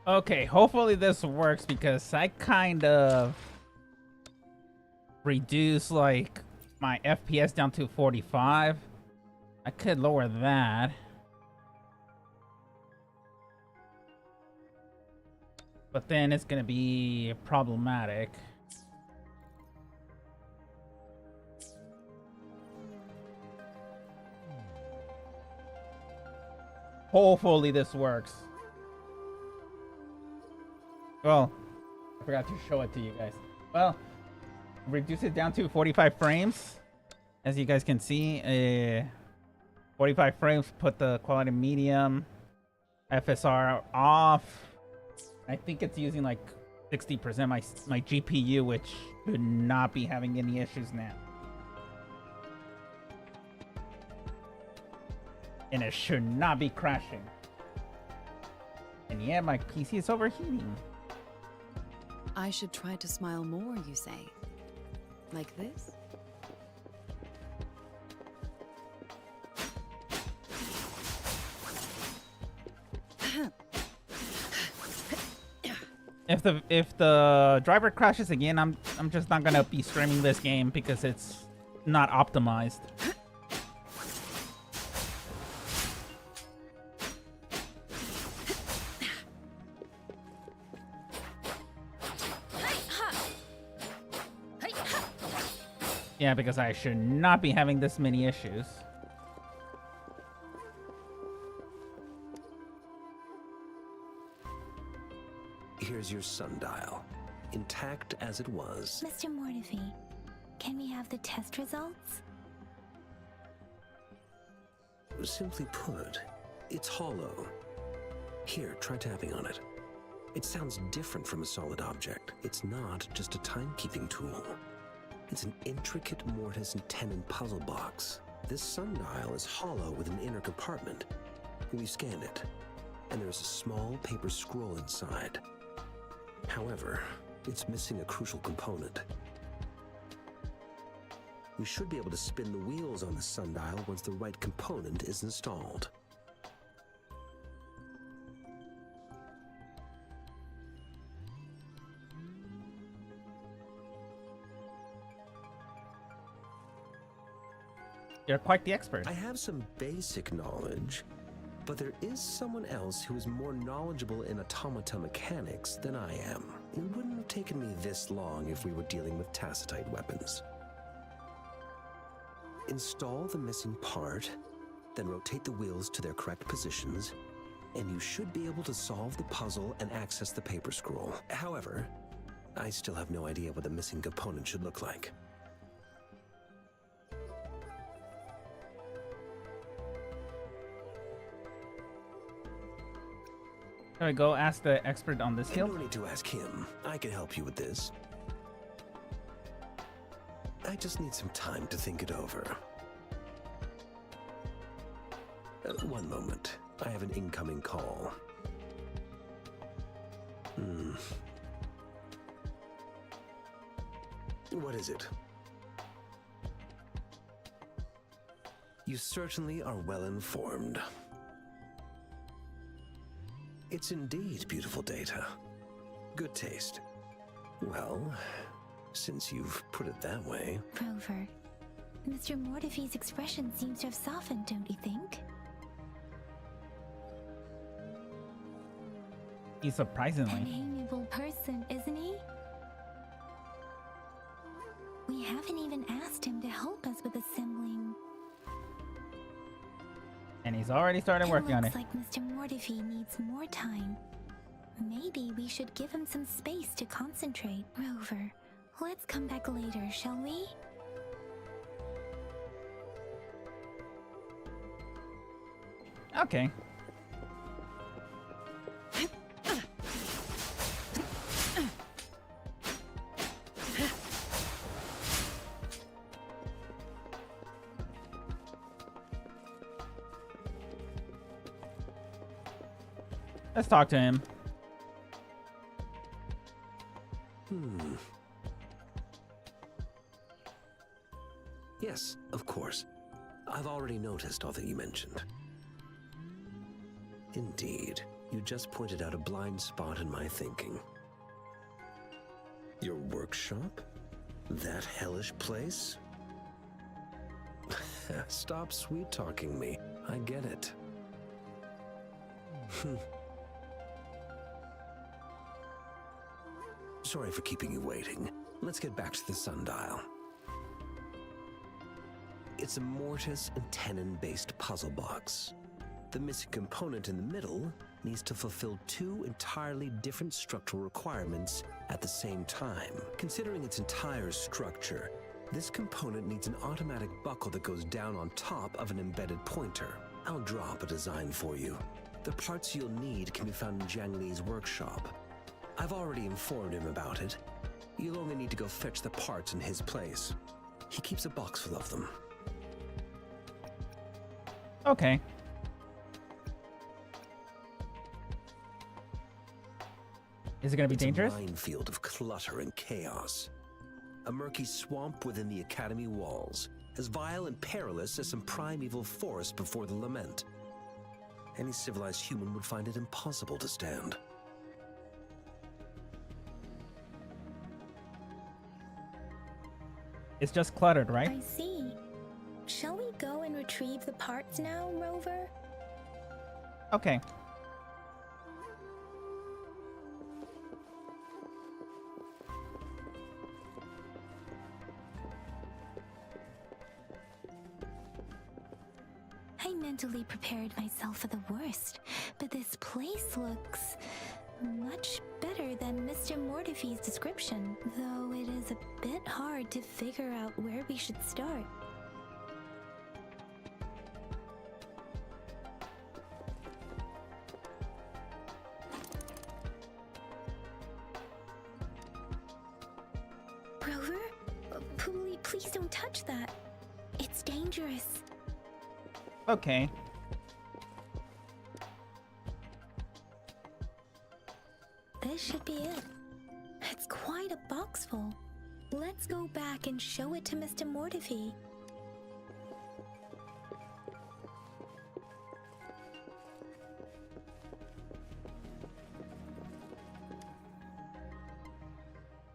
Okay, hopefully this works because I kind of reduced like my FPS down to 45. I could lower that. But then it's gonna be problematic. Hopefully this works. Well, I forgot to show it to you guys. Well, reduce it down to 45 frames. As you guys can see, 45 frames, put the quality medium, FSR off. I think it's using like 60% my GPU, which should not be having any issues now. And it should not be crashing. And yeah, my PC is overheating. I should try to smile more, you say? Like this? If the driver crashes again, I'm just not gonna be streaming this game because it's not optimized. Yeah, because I should not be having this many issues. Here's your sundial, intact as it was. Mr. Mortefi, can we have the test results? Simply put, it's hollow. Here, try tapping on it. It sounds different from a solid object. It's not just a timekeeping tool. It's an intricate mortise and tenon puzzle box. This sundial is hollow with an inner compartment. We scanned it, and there's a small paper scroll inside. However, it's missing a crucial component. We should be able to spin the wheels on the sundial once the right component is installed. You're quite the expert. I have some basic knowledge, but there is someone else who is more knowledgeable in automata mechanics than I am. It wouldn't have taken me this long if we were dealing with tacitite weapons. Install the missing part, then rotate the wheels to their correct positions, and you should be able to solve the puzzle and access the paper scroll. However, I still have no idea what the missing component should look like. Shall we go ask the expert on this You hill? don't need to ask him. I can help you with this. I just need some time to think it over. One moment. I have an incoming call. What is it? You certainly are well informed. It's indeed beautiful data. Good taste. Well, since you've put it that way... Rover, Mr. Mortefi's expression seems to have softened, don't you think? He's surprisingly. An amiable person, isn't he? We haven't even asked him to help us with assembling. And he's already started working on it. Looks like Mr. Mortefi needs more time. Maybe we should give him some space to concentrate. Rover, let's come back later, shall we? Okay. Let's talk to him. Yes, of course. I've already noticed all that you mentioned. Indeed. You just pointed out a blind spot in my thinking. Your workshop? That hellish place? Stop sweet-talking me. I get it. Sorry for keeping you waiting. Let's get back to the sundial. It's a mortise and tenon-based puzzle box. The missing component in the middle needs to fulfill two entirely different structural requirements at the same time. Considering its entire structure, this component needs an automatic buckle that goes down on top of an embedded pointer. I'll draw up a design for you. The parts you'll need can be found in Jiang Li's workshop. I've already informed him about it. You'll only need to go fetch the parts in his place. He keeps a box full of them. Okay. Is it going to be dangerous? It's a minefield of clutter and chaos. A murky swamp within the Academy walls, as vile and perilous as some primeval forest before the lament. Any civilized human would find it impossible to stand. It's just cluttered, right? I see. Shall we go and retrieve the parts now, Rover? Okay. I mentally prepared myself for the worst, but this place looks much better than Mr. Mortify's description, though it is a bit hard to figure out where we should start. Rover? Please don't touch that. It's dangerous. Okay. This should be it. It's quite a box full. Let's go back and show it to Mr. Mortify.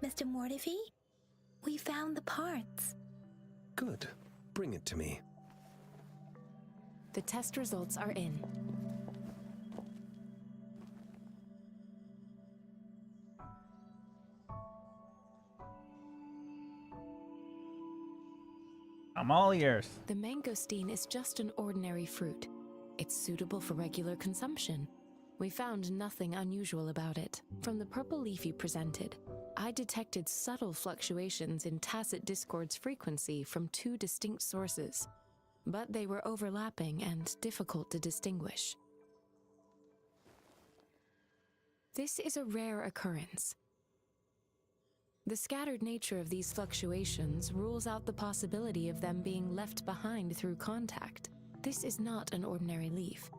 Mr. Mortify, we found the parts. Good. Bring it to me. The test results are in. I'm all ears. The mangosteen is just an ordinary fruit. It's suitable for regular consumption. We found nothing unusual about it. From the purple leaf you presented, I detected subtle fluctuations in tacit discord's frequency from two distinct sources, but they were overlapping and difficult to distinguish. This is a rare occurrence. The scattered nature of these fluctuations rules out the possibility of them being left behind through contact. This is not an ordinary leaf,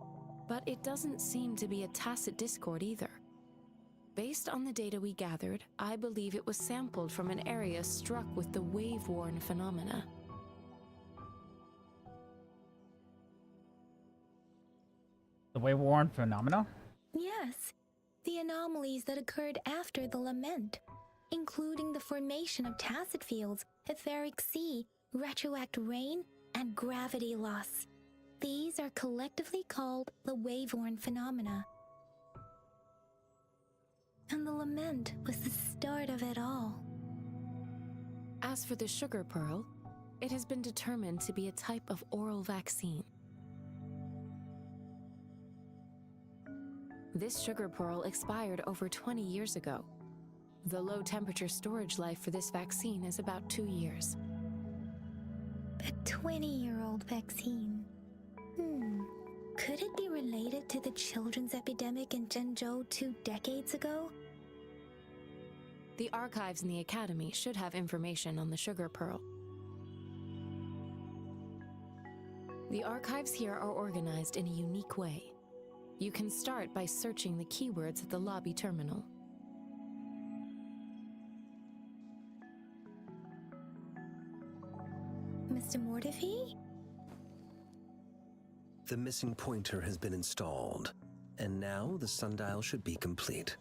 but it doesn't seem to be a tacit discord either. Based on the data we gathered, I believe it was sampled from an area struck with the wave-worn phenomena. The wave-worn phenomena? Yes, the anomalies that occurred after the lament, including the formation of tacit fields, etheric sea, retroact rain, and gravity loss. These are collectively called the wave-worn phenomena. And the lament was the start of it all. As for the sugar pearl, it has been determined to be a type of oral vaccine. This sugar pearl expired over 20 years ago. The low temperature storage life for this vaccine is about 2 years. A 20-year-old vaccine. Could it be related to the children's epidemic in Zhengzhou 2 decades ago? The archives in the Academy should have information on the sugar pearl. The archives here are organized in a unique way. You can start by searching the keywords at the lobby terminal. Mr. Mortify? The missing pointer has been installed. And now the sundial should be complete.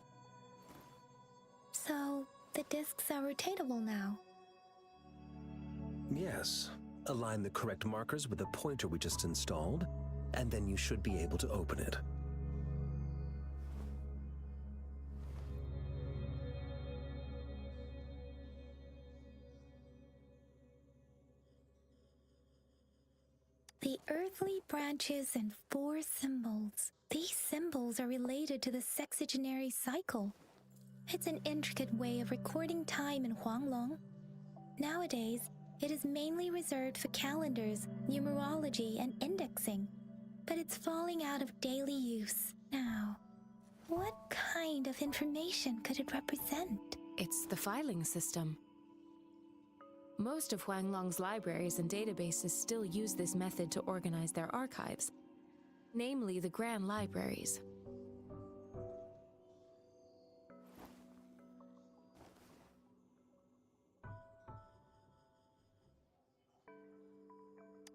So, the discs are rotatable now. Yes. Align the correct markers with the pointer we just installed, and then you should be able to open it. The earthly branches and 4 symbols. These symbols are related to the sexagenary cycle. It's an intricate way of recording time in Huanglong. Nowadays, it is mainly reserved for calendars, numerology, and indexing. But it's falling out of daily use now. What kind of information could it represent? It's the filing system. Most of Huanglong's libraries and databases still use this method to organize their archives, namely the Grand Libraries.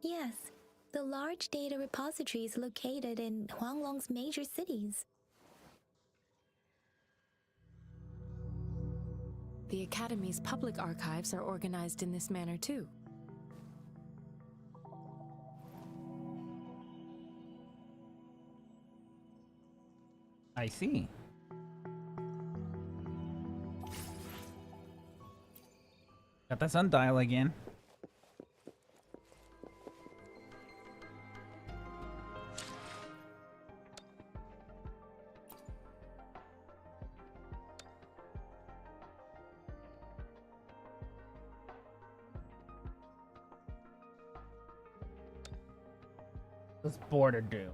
Yes, the large data repositories located in Huanglong's major cities. The Academy's public archives are organized in this manner too. I see. Got the sundial again. What's border do?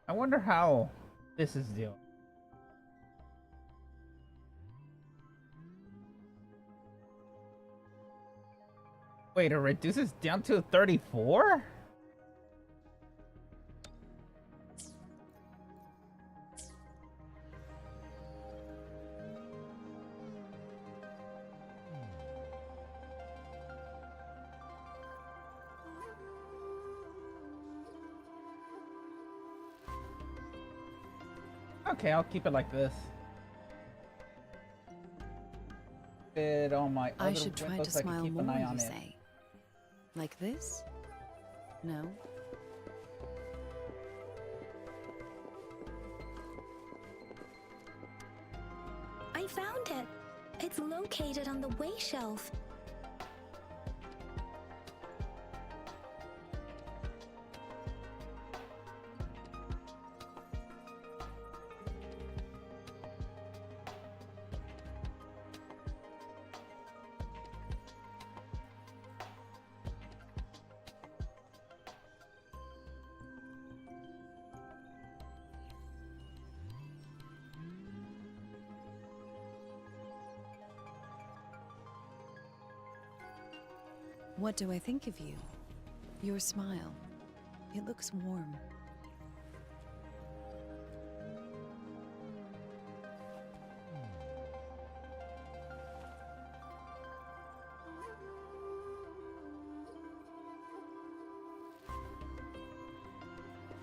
I wonder how this is doing. Wait, it reduces down to 34? Okay, I'll keep it like this. It on my I other should try windows to so I can smile keep an more, eye you on it. say? Like this? No? I found it. It's located on the way shelf. What do I think of you? Your smile. It looks warm.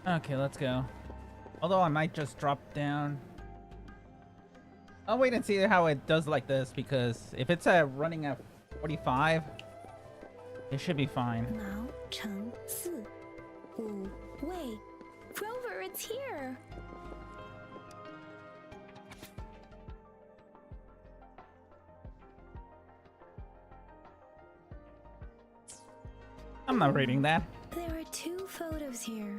Okay, let's go. Although I might just drop down. I'll wait and see how it does like this, because if it's running at 45, it should be fine. Mao Cheng Si. Wu Wei. Rover, it's here. I'm not reading that. There are 2 photos here.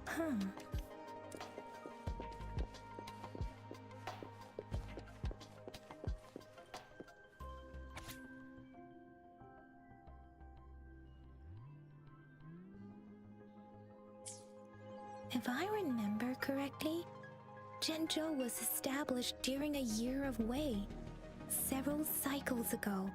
Huh. If I remember correctly, Zhenzhou was established during a year of Wei, several cycles ago.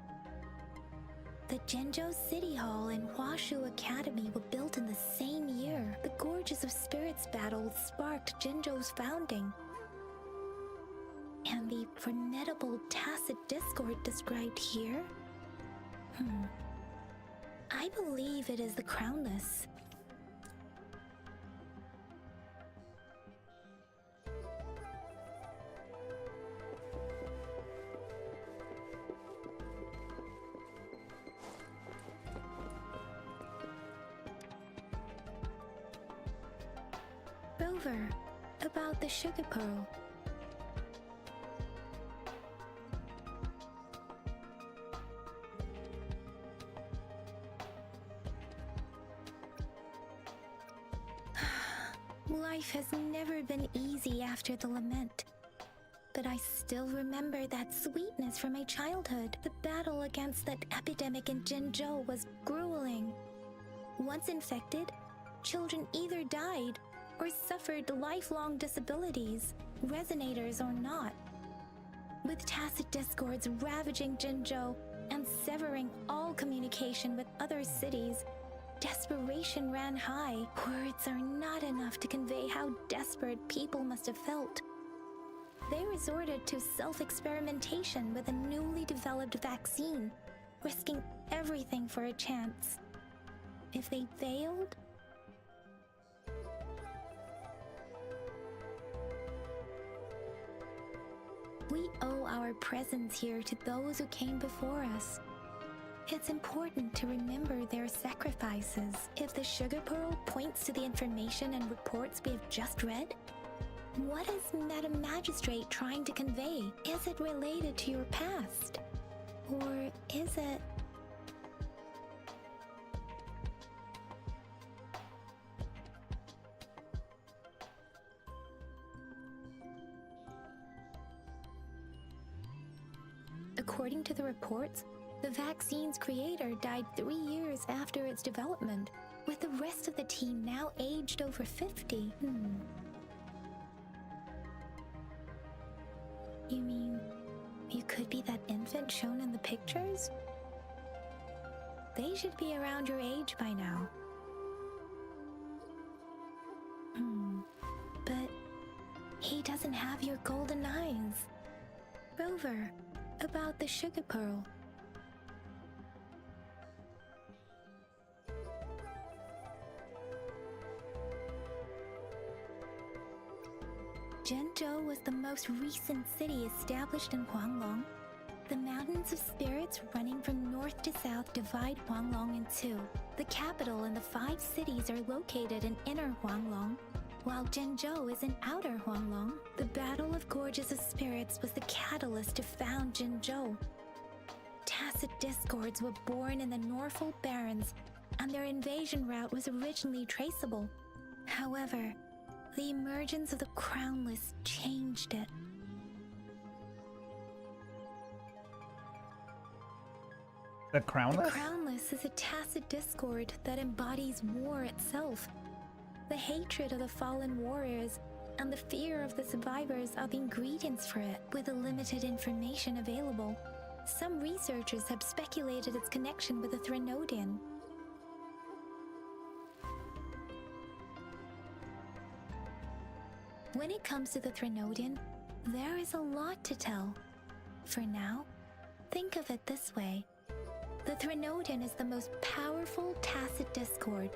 The Zhenzhou City Hall and Huashu Academy were built in the same year. The Gorges of Spirits battle sparked Zhenzhou's founding. And the formidable tacit discord described here? I believe it is the Crownless. Rover, about the sugar pearl. Life has never been easy after the lament. But I still remember that sweetness from my childhood. The battle against that epidemic in Jinzhou was grueling. Once infected, children either died or suffered lifelong disabilities, resonators or not. With tacit discords ravaging Jinzhou and severing all communication with other cities, desperation ran high. Words are not enough to convey how desperate people must have felt. They resorted to self-experimentation with a newly developed vaccine, risking everything for a chance. If they failed, we owe our presence here to those who came before us. It's important to remember their sacrifices. If the sugar pearl points to the information and reports we have just read, what is Madam Magistrate trying to convey? Is it related to your past? Or is it... According to the reports, the vaccine's creator died 3 years after its development, with the rest of the team now aged over 50. You mean, you could be that infant shown in the pictures? They should be around your age by now. But he doesn't have your golden eyes. Rover, about the sugar pearl. Jinzhou was the most recent city established in Huanglong. The mountains of spirits running from north to south divide Huanglong in two. The capital and the 5 cities are located in inner Huanglong, while Jinzhou is in outer Huanglong. The Battle of Gorges of Spirits was the catalyst to found Jinzhou. Tacit discords were born in the Norfolk Barrens, and their invasion route was originally traceable. However, the emergence of the Crownless changed it. The Crownless? The Crownless is a tacit discord that embodies war itself. The hatred of the fallen warriors and the fear of the survivors are the ingredients for it. With the limited information available, some researchers have speculated its connection with the Threnodian. When it comes to the Threnodian, there is a lot to tell. For now, think of it this way. The Threnodian is the most powerful tacit discord.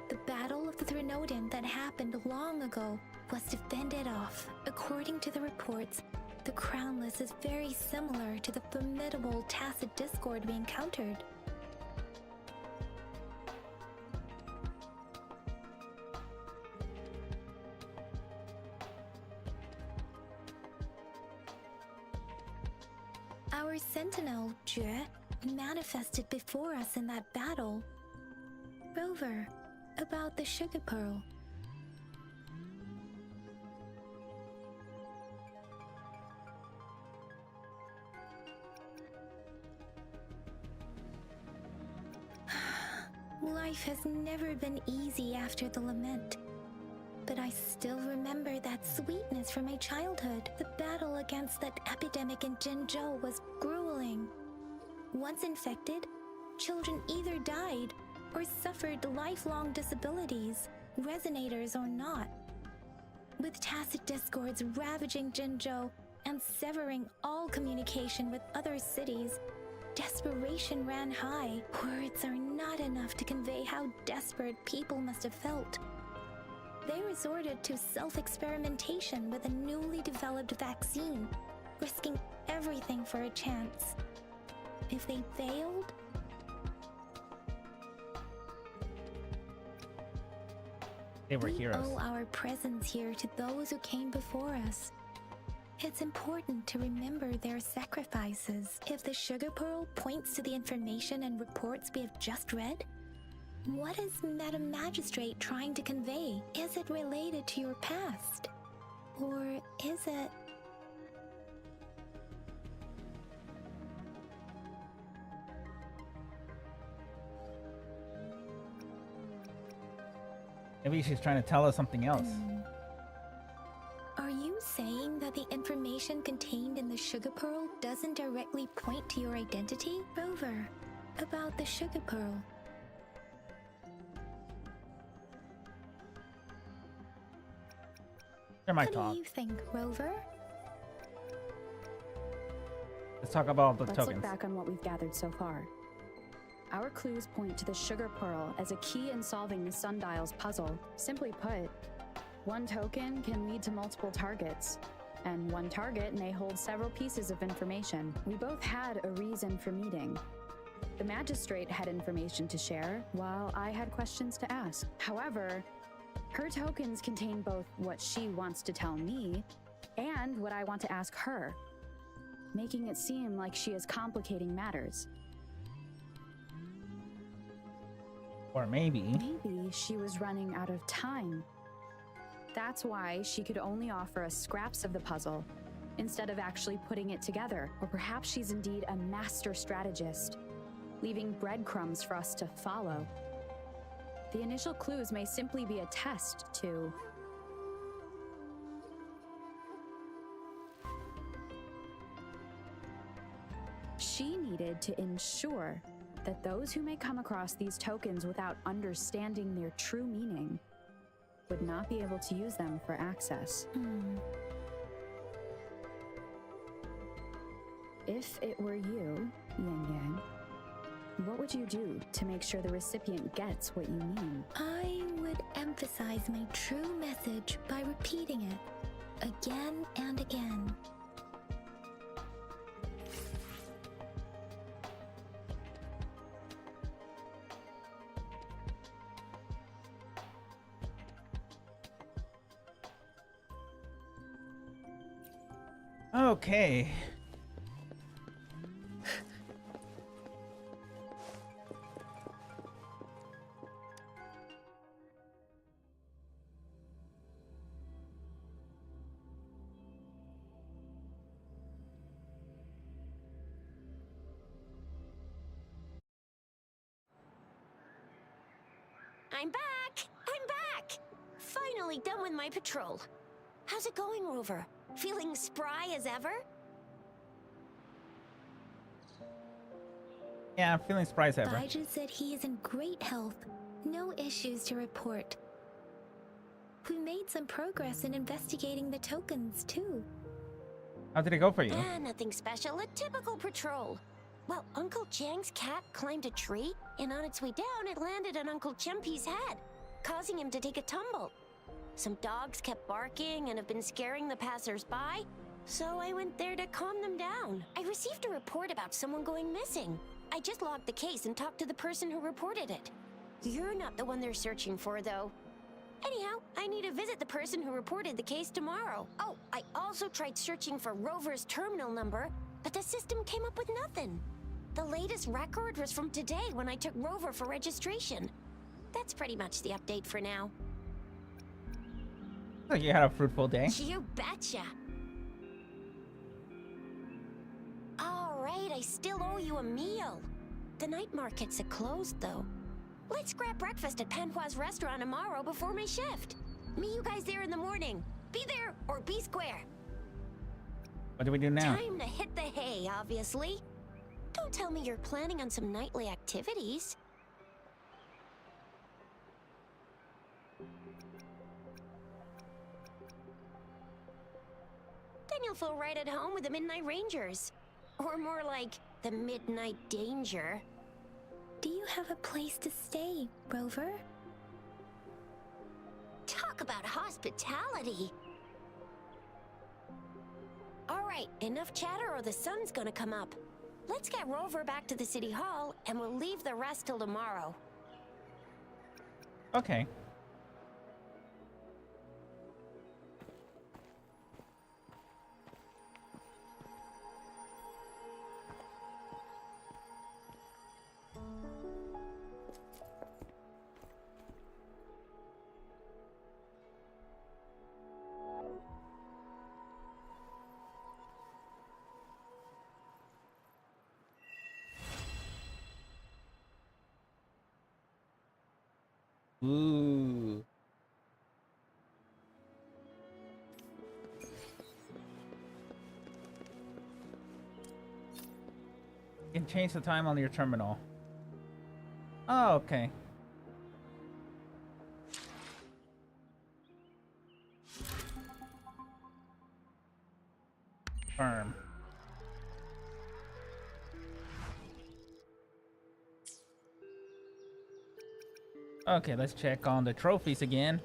The Battle of the Threnodian that happened long ago was defended off. According to the reports, the Crownless is very similar to the formidable tacit discord we encountered. Our sentinel, Jue, manifested before us in that battle. Rover, about the sugar pearl. Life has never been easy after the lament. But I still remember that sweetness from my childhood. The battle against that epidemic in Jinzhou was grueling. Once infected, children either died or suffered lifelong disabilities, resonators or not. With tacit discords ravaging Jinzhou and severing all communication with other cities, desperation ran high. Words are not enough to convey how desperate people must have felt. They resorted to self-experimentation with a newly developed vaccine, risking everything for a chance. If they failed, They were heroes. we owe our presence here to those who came before us. It's important to remember their sacrifices. If the sugar pearl points to the information and reports we have just read, what is Madam Magistrate trying to convey? Is it related to your past? Or is it... Maybe she's trying to tell us something else. Are you saying that the information contained in the sugar pearl doesn't directly point to your identity? Rover, about the sugar pearl. There might What talk. do you think, Rover? Let's talk about the Let's tokens. look back on what we've gathered so far. Our clues point to the sugar pearl as a key in solving the sundial's puzzle. Simply put, one token can lead to multiple targets, and one target may hold several pieces of information. We both had a reason for meeting. The magistrate had information to share, while I had questions to ask. However, her tokens contain both what she wants to tell me and what I want to ask her, making it seem like she is complicating matters. Or maybe. Maybe she was running out of time. That's why she could only offer us scraps of the puzzle, instead of actually putting it together. Or perhaps she's indeed a master strategist, leaving breadcrumbs for us to follow. The initial clues may simply be a test to... She needed to ensure that those who may come across these tokens without understanding their true meaning would not be able to use them for access. If it were you, Yang Yang, what would you do to make sure the recipient gets what you mean? I would emphasize my true message by repeating it again and again. Okay. I'm back! I'm back! Finally done with my patrol. How's it going, Rover? Feeling spry as ever? Yeah, I'm feeling surprised ever. Baiju said he is in great health. No issues to report. We made some progress in investigating the tokens, too. How did it go for you? Nothing special. A typical patrol. Well, Uncle Chang's cat climbed a tree, and on its way down, it landed on Uncle Chempi's head, causing him to take a tumble. Some dogs kept barking and have been scaring the passers-by, so I went there to calm them down. I received a report about someone going missing. I just logged the case and talked to the person who reported it. You're not the one they're searching for, though. Anyhow, I need to visit the person who reported the case tomorrow. Oh, I also tried searching for Rover's terminal number, but the system came up with nothing. The latest record was from today when I took Rover for registration. That's pretty much the update for now. Like you had a fruitful day. You betcha. All right, I still owe you a meal. The night markets are closed, though. Let's grab breakfast at Panhua's restaurant tomorrow before my shift. Meet you guys there in the morning. Be there or be square. What do we do now? Time to hit the hay, obviously. Don't tell me you're planning on some nightly activities. Then you'll feel right at home with the Midnight Rangers. Or more like the Midnight Danger. Do you have a place to stay, Rover? Talk about hospitality. All right, enough chatter or the sun's gonna come up. Let's get Rover back to the city hall and we'll leave the rest till tomorrow. Okay. Ooh. You can change the time on your terminal. Oh, okay. Firm. Okay, let's check on the trophies again.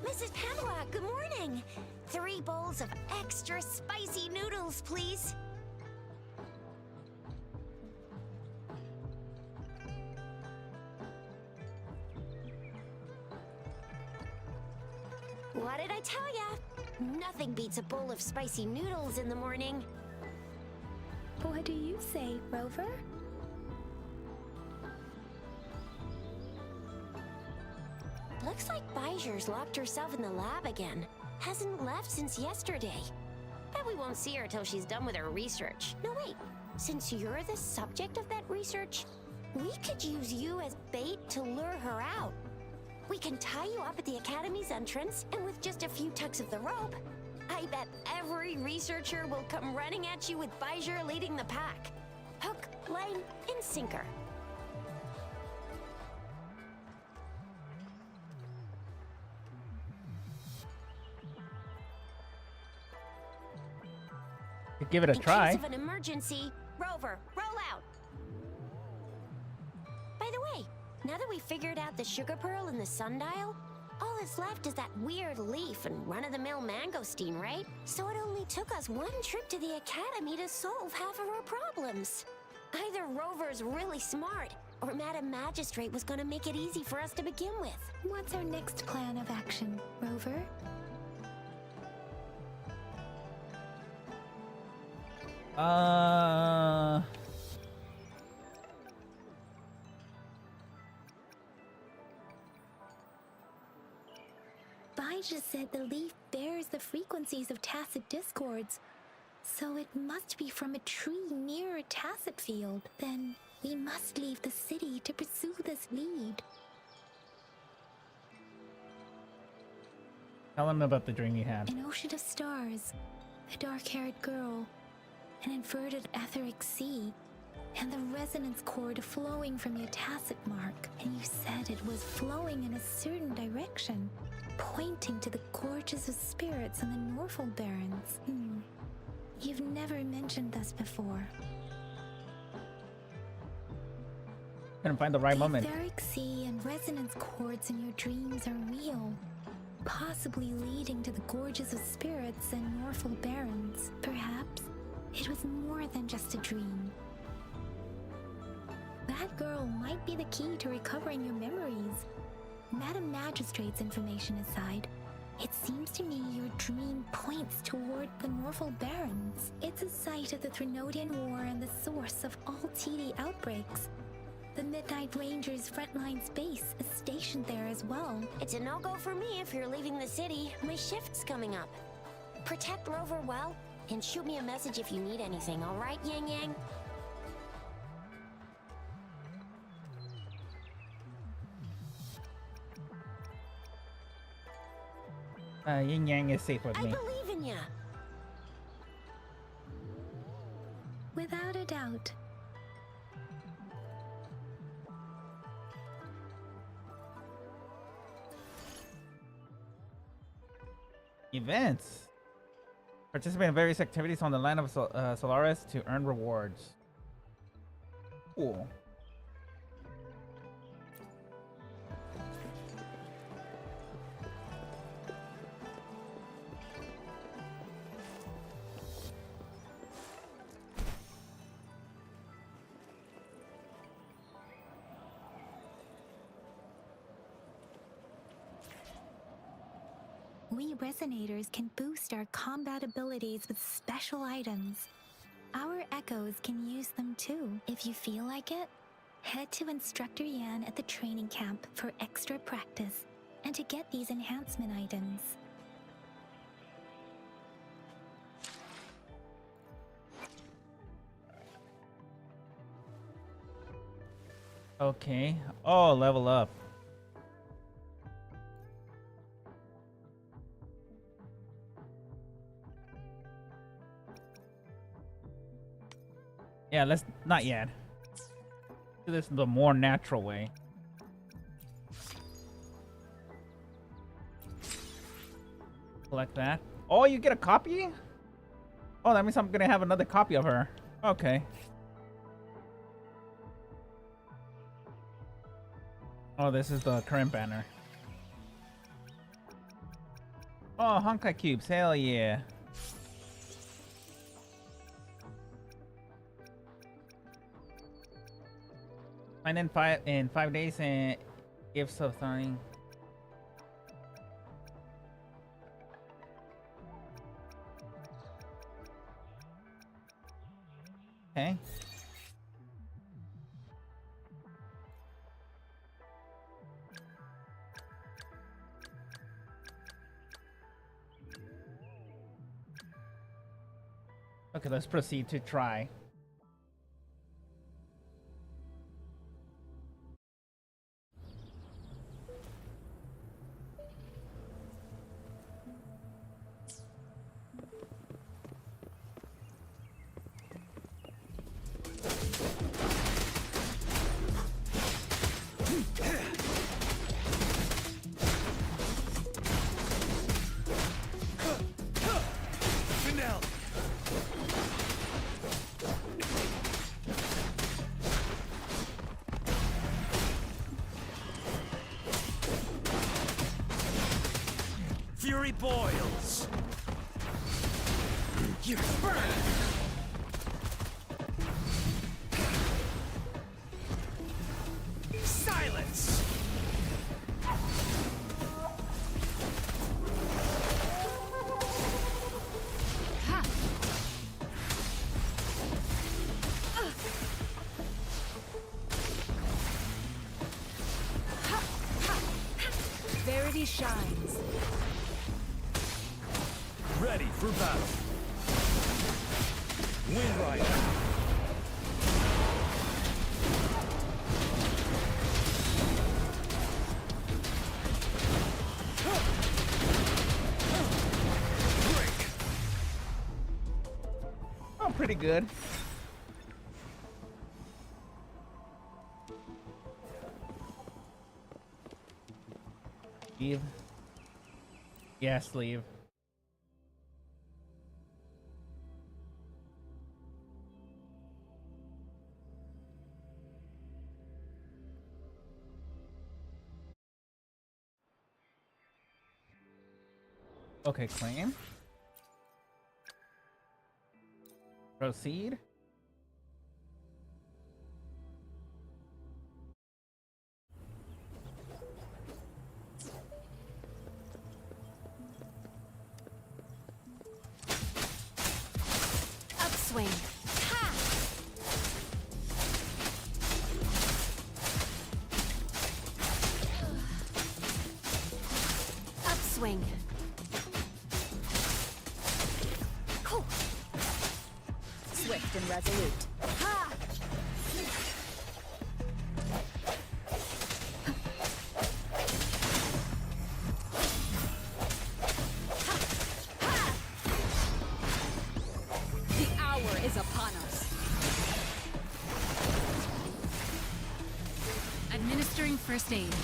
Mrs. Pamela, good morning. 3 bowls of extra spicy noodles, please. What did I tell ya? Nothing beats a bowl of spicy noodles in the morning. What do you say, Rover? Looks like Bijur's locked herself in the lab again. Hasn't left since yesterday. Bet we won't see her till she's done with her research. No, wait. Since you're the subject of that research, we could use you as bait to lure her out. We can tie you up at the Academy's entrance, and with just a few tugs of the rope, I bet every researcher will come running at you with Bijur leading the pack. Hook, line, and sinker. Give it a try. In case of an emergency, Rover, roll out. By the way, now that we figured out the sugar pearl and the sundial, all that's left is that weird leaf and run-of-the-mill mangosteen, right? So it only took us 1 trip to the Academy to solve half of our problems. Either Rover's really smart, or Madam Magistrate was gonna make it easy for us to begin with. What's our next plan of action, Rover? Bijur said the leaf bears the frequencies of tacit discords, so it must be from a tree near a tacit field. Then we must leave the city to pursue this lead. Tell him about the dream you had. An ocean of stars, a dark-haired girl, an inverted etheric sea, and the resonance cord flowing from your tacit mark. And you said it was flowing in a certain direction, pointing to the gorges of spirits on the Norfolk Barrens. You've never mentioned this before. Couldn't find the right moment. The etheric sea and resonance cords in your dreams are real, possibly leading to the gorges of spirits and Norfolk Barrens. Perhaps it was more than just a dream. That girl might be the key to recovering your memories. Madam Magistrate's information aside, it seems to me your dream points toward the Norfolk Barrens. It's a site of the Trinodian War and the source of all TD outbreaks. The Midnight Rangers' frontline base is stationed there as well. It's a no-go for me if you're leaving the city. My shift's coming up. Protect Rover well, And shoot me a message if you need anything, alright, Yang Yang? Yin Yang is safe with I me. believe in ya! Without a doubt. Events. Participate in various activities on the land of Solaris to earn rewards. Cool. We Resonators can boost our combat abilities with special items. Our Echoes can use them too, if you feel like it. Head to Instructor Yan at the training camp for extra practice and to get these enhancement items. Okay. Oh, level up. Yeah, let's not yet. Do this the more natural way. Collect that. Oh, you get a copy? Oh, that means I'm gonna have another copy of her. Okay. Oh, this is the current banner. Oh, Honkai Cubes. Hell yeah. Find in 5 days and give something. Okay. Okay, let's proceed to try. Fury boils. You burn. Silence. Verity shines. Ready for battle. Wind Rider. Break. Oh, pretty good. Leave. Yes, leave. Okay, claim. Proceed. Upswing. Ha! Upswing. Cool. Swift and resolute. Ha! The hour is upon us. Administering first aid.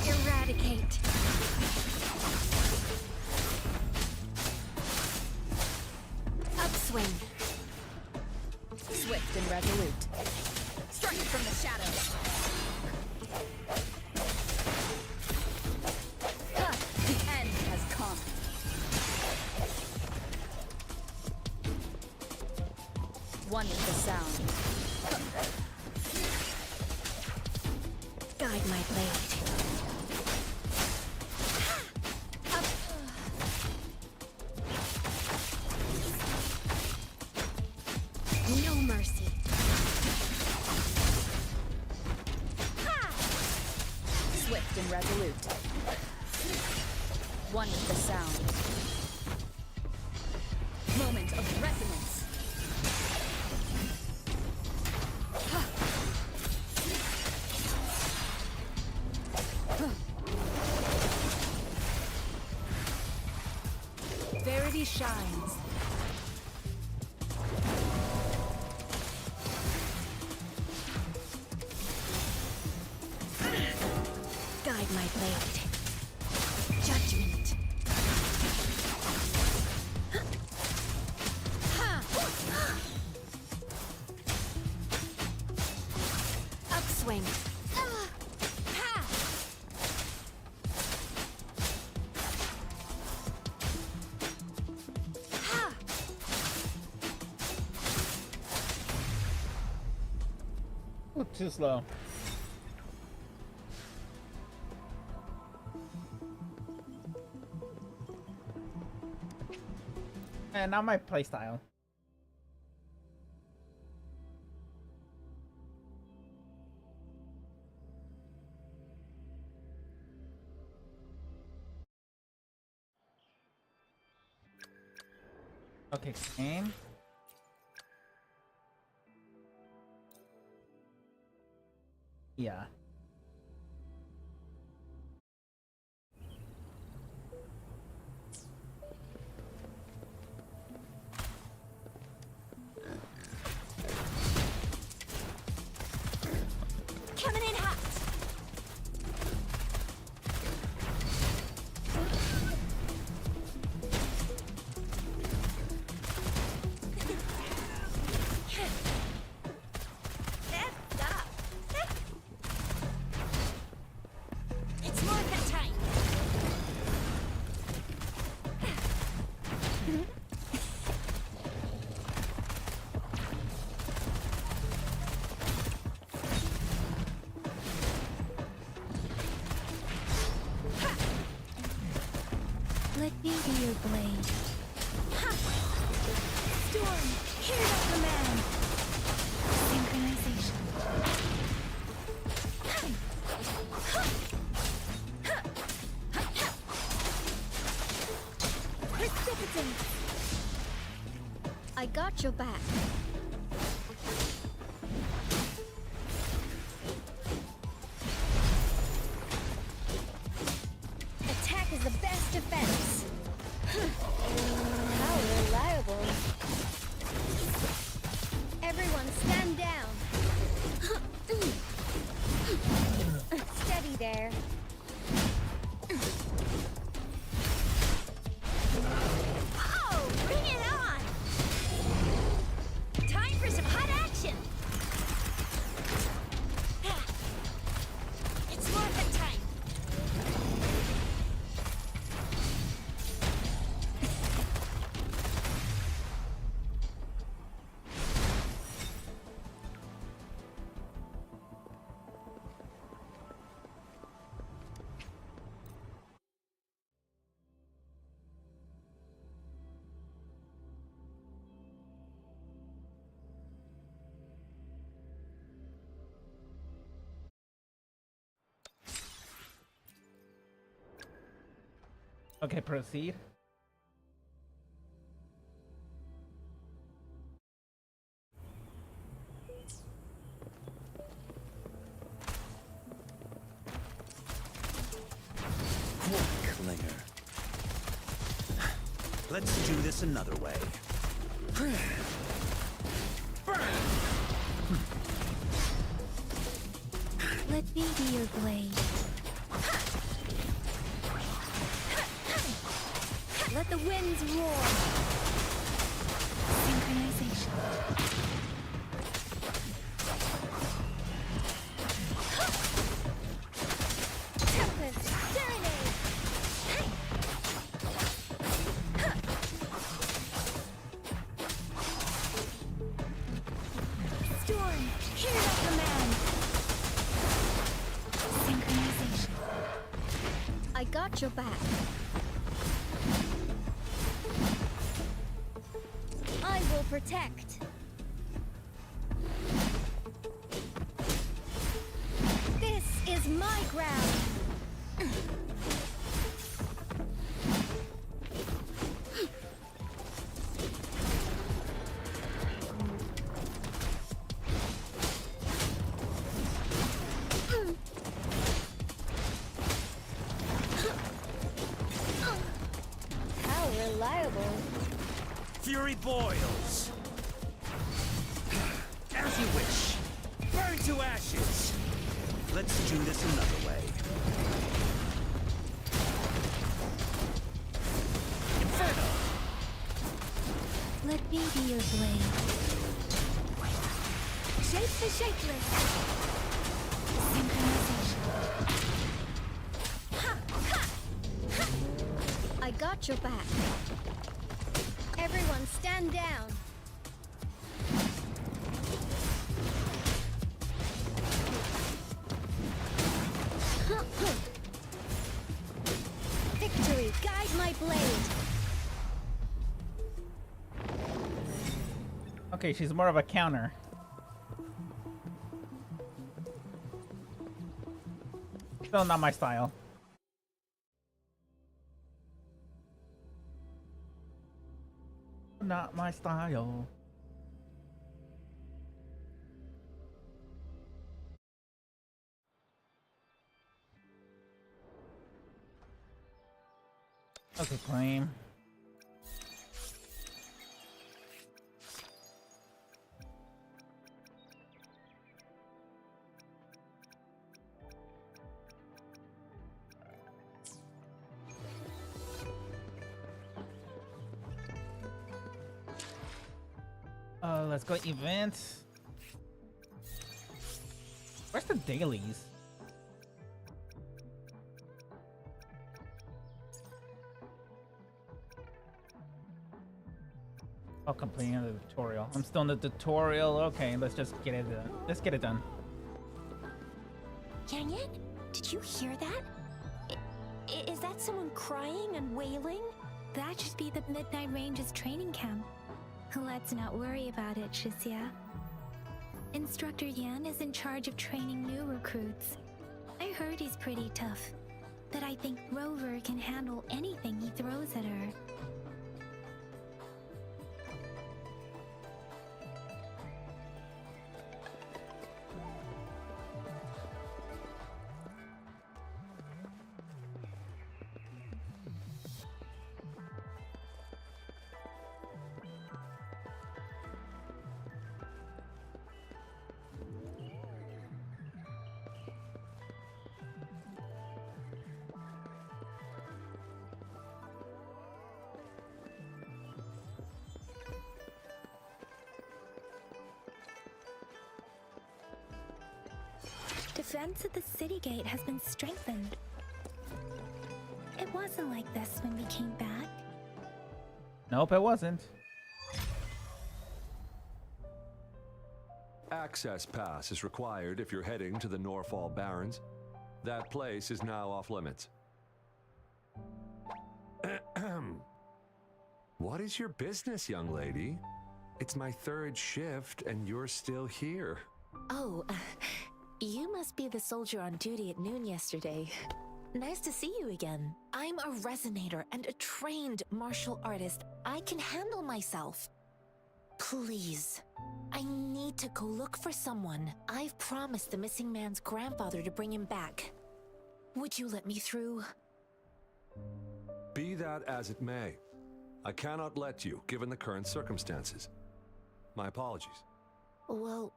Eradicate. Upswing. Swift and resolute. Strike from the shadows. Ha! The end has come. One with the sound. Guide my blade. No mercy. Swift and resolute. One with the sound. Moment of resonance. Verity shines. Guide my blade. Judgment. Upswing. Ooh, too slow. And not my playstyle. Okay, game. Yeah. Coming in hot. Stop. It's more that time. Let me be your blade. Ha! Storm, hear that command. Synchronization. Precipitate. I got your back. Attack is the best defense. How reliable. Everyone stand down. Steady there. Oh, bring it on! Okay, proceed. Clinger. Let's do this another way. Let me be your blade. Let the winds roar. Synchronization. Tempest, serenade. Storm, hear that command. Synchronization. I got your back. I will protect. This is my ground. How reliable. Fury boils. As you wish. Burn to ashes. Let's do this another way. Inferno. Let me be your blade. Shape the shapeless. Synchronization. Ha! Ha! Ha! I got your back. Everyone stand down. Victory, guide my blade. Okay, she's more of a counter. Still not my style. Not my style. Okay, claim. Let's go events. Where's the dailies? Oh, completing the tutorial. I'm still in the tutorial. Okay, let's just get it done. Let's get it done. Yang Yang, did you hear that? Is that someone crying and wailing? That should be the Midnight Ranges training camp. Let's not worry about it, Shisia. Instructor Yan is in charge of training new recruits. I heard he's pretty tough, but I think Rover can handle anything he throws at her. Defense at the city gate has been strengthened. It wasn't like this when we came back. Nope, it wasn't. Access pass is required if you're heading to the Norfall Barrens. That place is now off limits. What is your business, young lady? It's my third shift and you're still here. Oh, you must be the soldier on duty at noon yesterday. Nice to see you again. I'm a resonator and a trained martial artist. I can handle myself. Please, I need to go look for someone. I've promised the missing man's grandfather to bring him back. Would you let me through? Be that as it may, I cannot let you, given the current circumstances. My apologies. Well,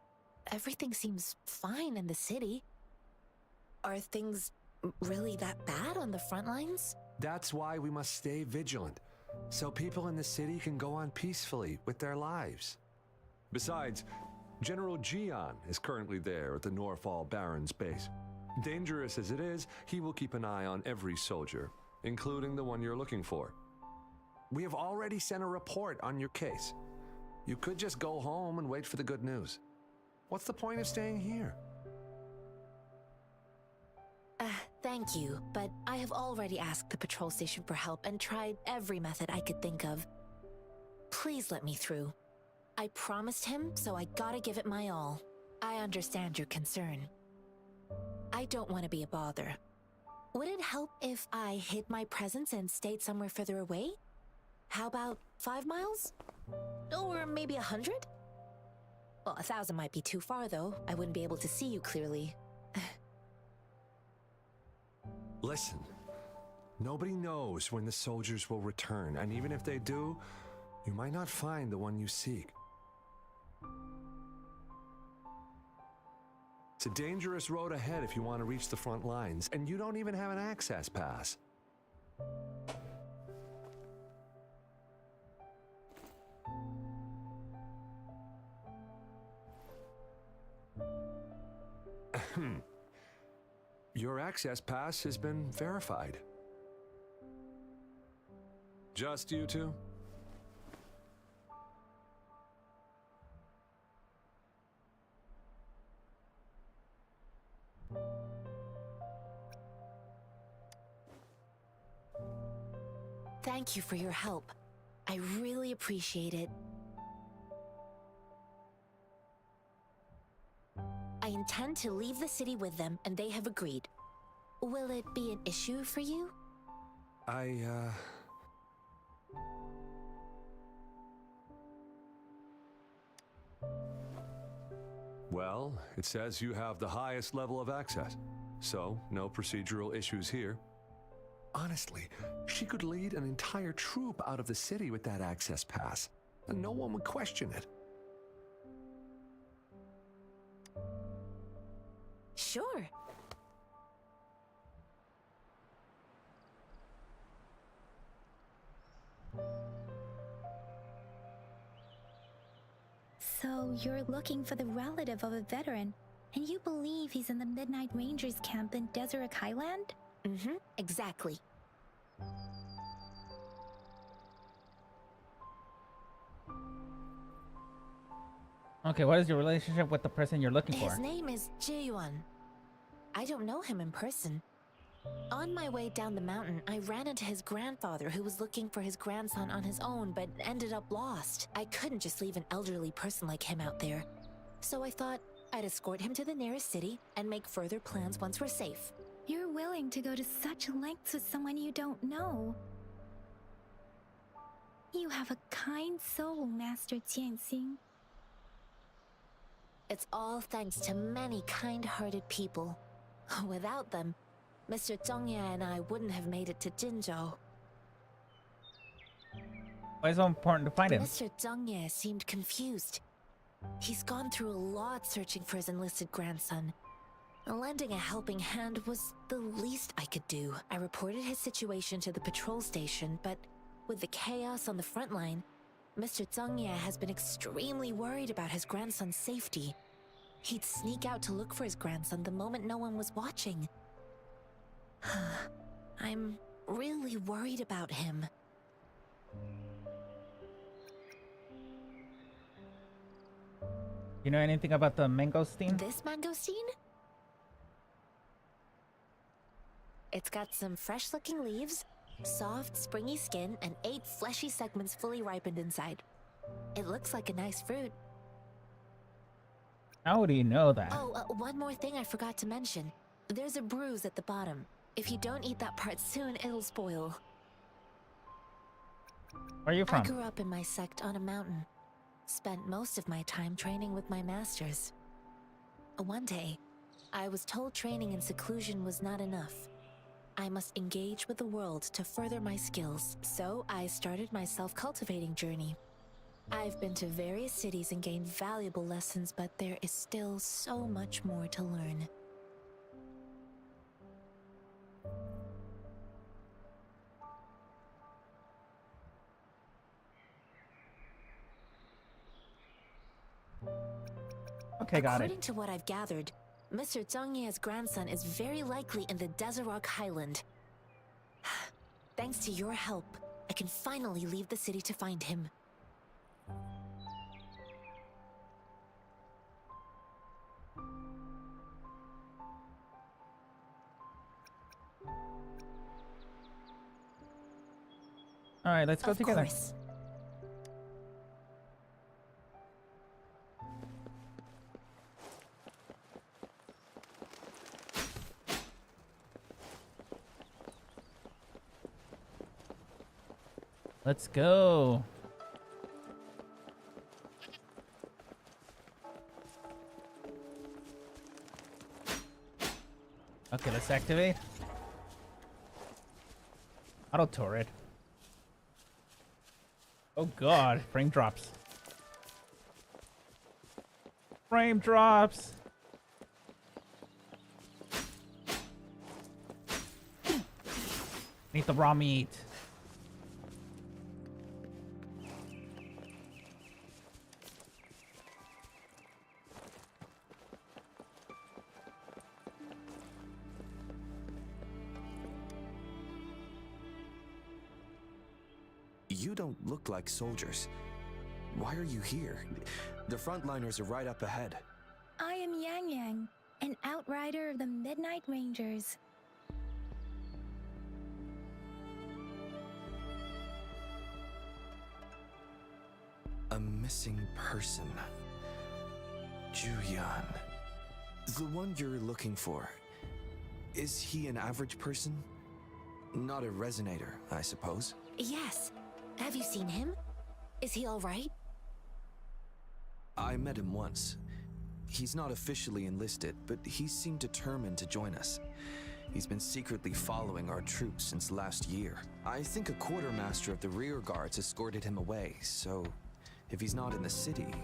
everything seems fine in the city. Are things really that bad on the front lines? That's why we must stay vigilant, so people in the city can go on peacefully with their lives. Besides, General Jian is currently there at the Norfall Baron's base. Dangerous as it is, he will keep an eye on every soldier, including the one you're looking for. We have already sent a report on your case. You could just go home and wait for the good news. What's the point of staying here? Thank you, but I have already asked the patrol station for help and tried every method I could think of. Please let me through. I promised him, so I gotta give it my all. I understand your concern. I don't want to be a bother. Would it help if I hid my presence and stayed somewhere further away? How about 5 miles? Or maybe 100? Well, 1,000 might be too far, though. I wouldn't be able to see you clearly. Listen, nobody knows when the soldiers will return, and even if they do, you might not find the one you seek. It's a dangerous road ahead if you want to reach the front lines, and you don't even have an access pass. Your access pass has been verified. Just you two? Thank you for your help. I really appreciate it. I intend to leave the city with them, and they have agreed. Will it be an issue for you? Well, it says you have the highest level of access, so no procedural issues here. Honestly, she could lead an entire troop out of the city with that access pass, and no one would question it. Sure. So you're looking for the relative of a veteran, and you believe he's in the Midnight Rangers camp in Deseret Highland? Mm-hmm, exactly. Okay, what is your relationship with the person you're looking for? His name is Jae-yuan. I don't know him in person. On my way down the mountain, I ran into his grandfather who was looking for his grandson on his own but ended up lost. I couldn't just leave an elderly person like him out there. So I thought I'd escort him to the nearest city and make further plans once we're safe. You're willing to go to such lengths with someone you don't know. You have a kind soul, Master Jianxing. It's all thanks to many kind-hearted people. Without them, Mr. Zhongye and I wouldn't have made it to Jinzhou. Why is it so important to find him? Mr. Zhongye seemed confused. He's gone through a lot searching for his enlisted grandson. Lending a helping hand was the least I could do. I reported his situation to the patrol station, but with the chaos on the front line, Mr. Zhongye has been extremely worried about his grandson's safety. He'd sneak out to look for his grandson the moment no one was watching. I'm really worried about him. You know anything about the mangosteen? This mangosteen? It's got some fresh-looking leaves, soft, springy skin, and 8 fleshy segments fully ripened inside. It looks like a nice fruit. How do you know that? Oh, one more thing I forgot to mention. There's a bruise at the bottom. If you don't eat that part soon, it'll spoil. Where are you I from? grew up in my sect on a mountain. Spent most of my time training with my masters. One day, I was told training in seclusion was not enough. I must engage with the world to further my skills, so I started my self-cultivating journey. I've been to various cities and gained valuable lessons, but there is still so much more to learn. Okay, got it. According to what I've gathered, Mr. Zhang Ye's grandson is very likely in the Desert Highland. Thanks to your help, I can finally leave the city to find him. All right, let's go Of together. course. Let's go. Okay, let's activate. Auto turret. Oh god, frame drops. Frame drops. Need the raw meat. You don't look like soldiers. Why are you here? The frontliners are right up ahead. I am Yang Yang, an outrider of the Midnight Rangers. A missing person. Juyan. The one you're looking for. Is he an average person? Not a resonator, I suppose. Yes. Have you seen him? Is he all right? I met him once. He's not officially enlisted, but he seemed determined to join us. He's been secretly following our troops since last year. I think a quartermaster of the rear guards escorted him away, so if he's not in the city,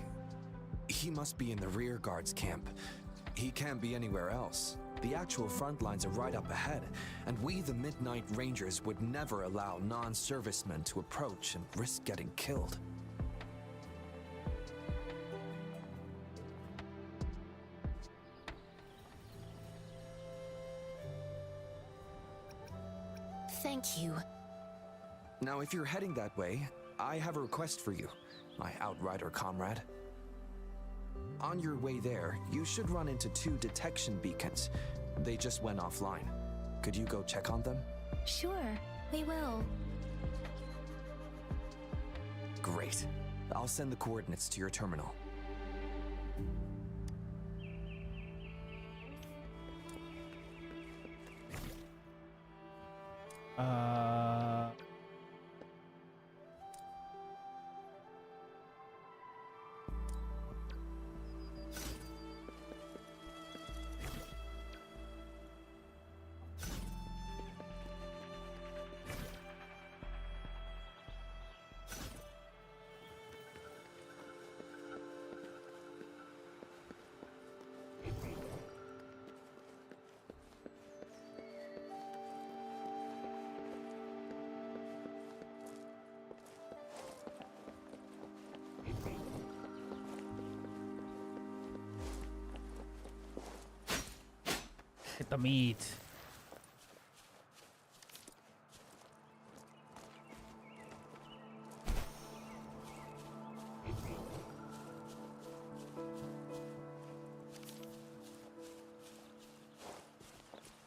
he must be in the rear guards camp. He can't be anywhere else. The actual front lines are right up ahead, and we, the Midnight Rangers, would never allow non-servicemen to approach and risk getting killed. Thank you. Now, if you're heading that way, I have a request for you, my outrider comrade. On your way there, you should run into 2 detection beacons. They just went offline. Could you go check on them? Sure, we will. Great. I'll send the coordinates to your terminal. Get the meat.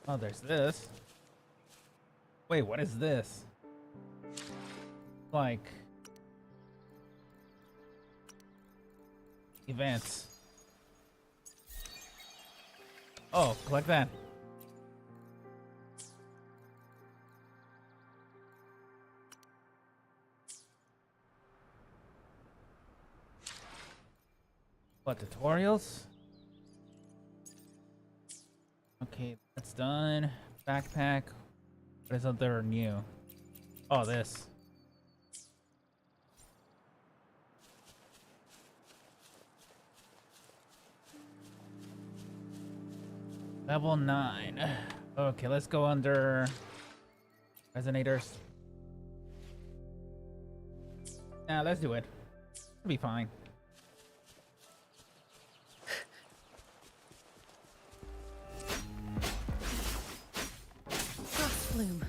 Oh, there's this. Wait, what is this? Like events. Oh, collect that. What, tutorials? Okay, that's done. Backpack. What is up there new? Oh, this. Level 9. Okay, let's go under resonators. Nah, let's do it. It'll be fine. Flume.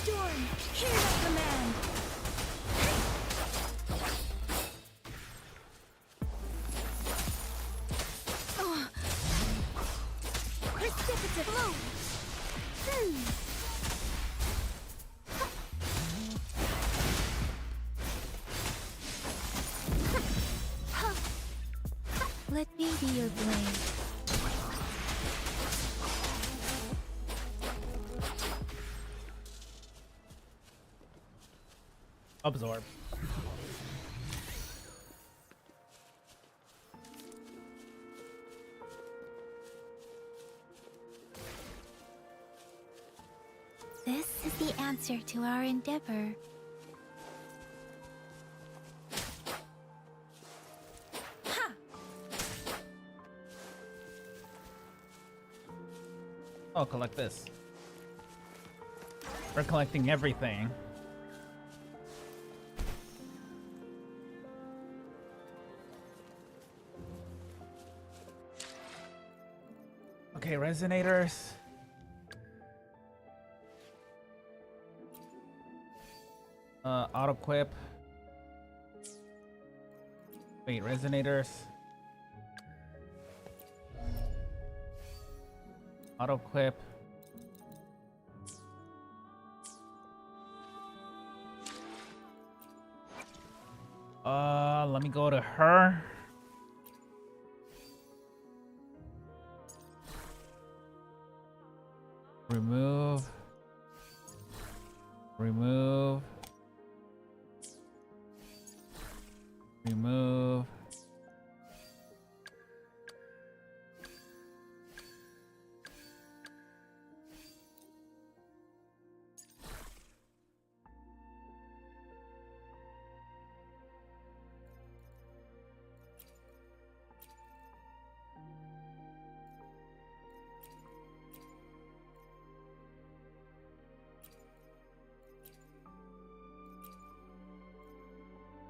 Storm, hear the command! Precipitate flow! Let me be your blade. Absorb. This is the answer to our endeavor. Ha! Oh, collect this. We're collecting everything. Okay, resonators. Auto equip. Wait, resonators. Auto equip. Let me go to her. Remove. Remove. Remove.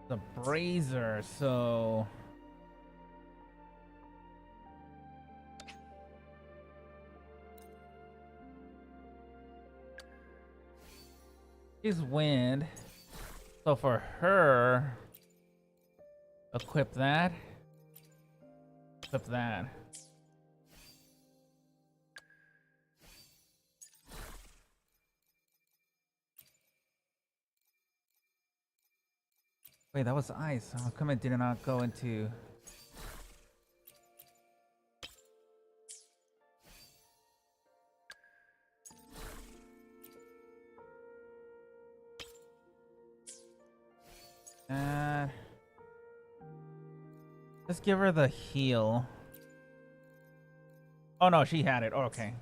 The brazier, so she's wind. So for her, equip that. Equip that. Wait, that was ice. How come it did not go into... Let's give her the heal. Oh no, she had it. Oh, okay.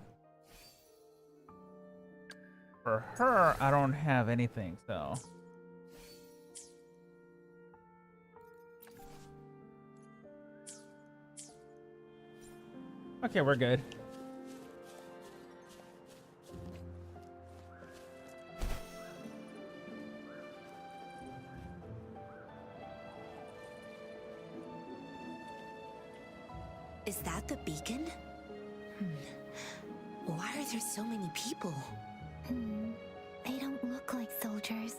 For her, I don't have anything, so... Okay, we're good. Is that the beacon? Why are there so many people? They don't look like soldiers.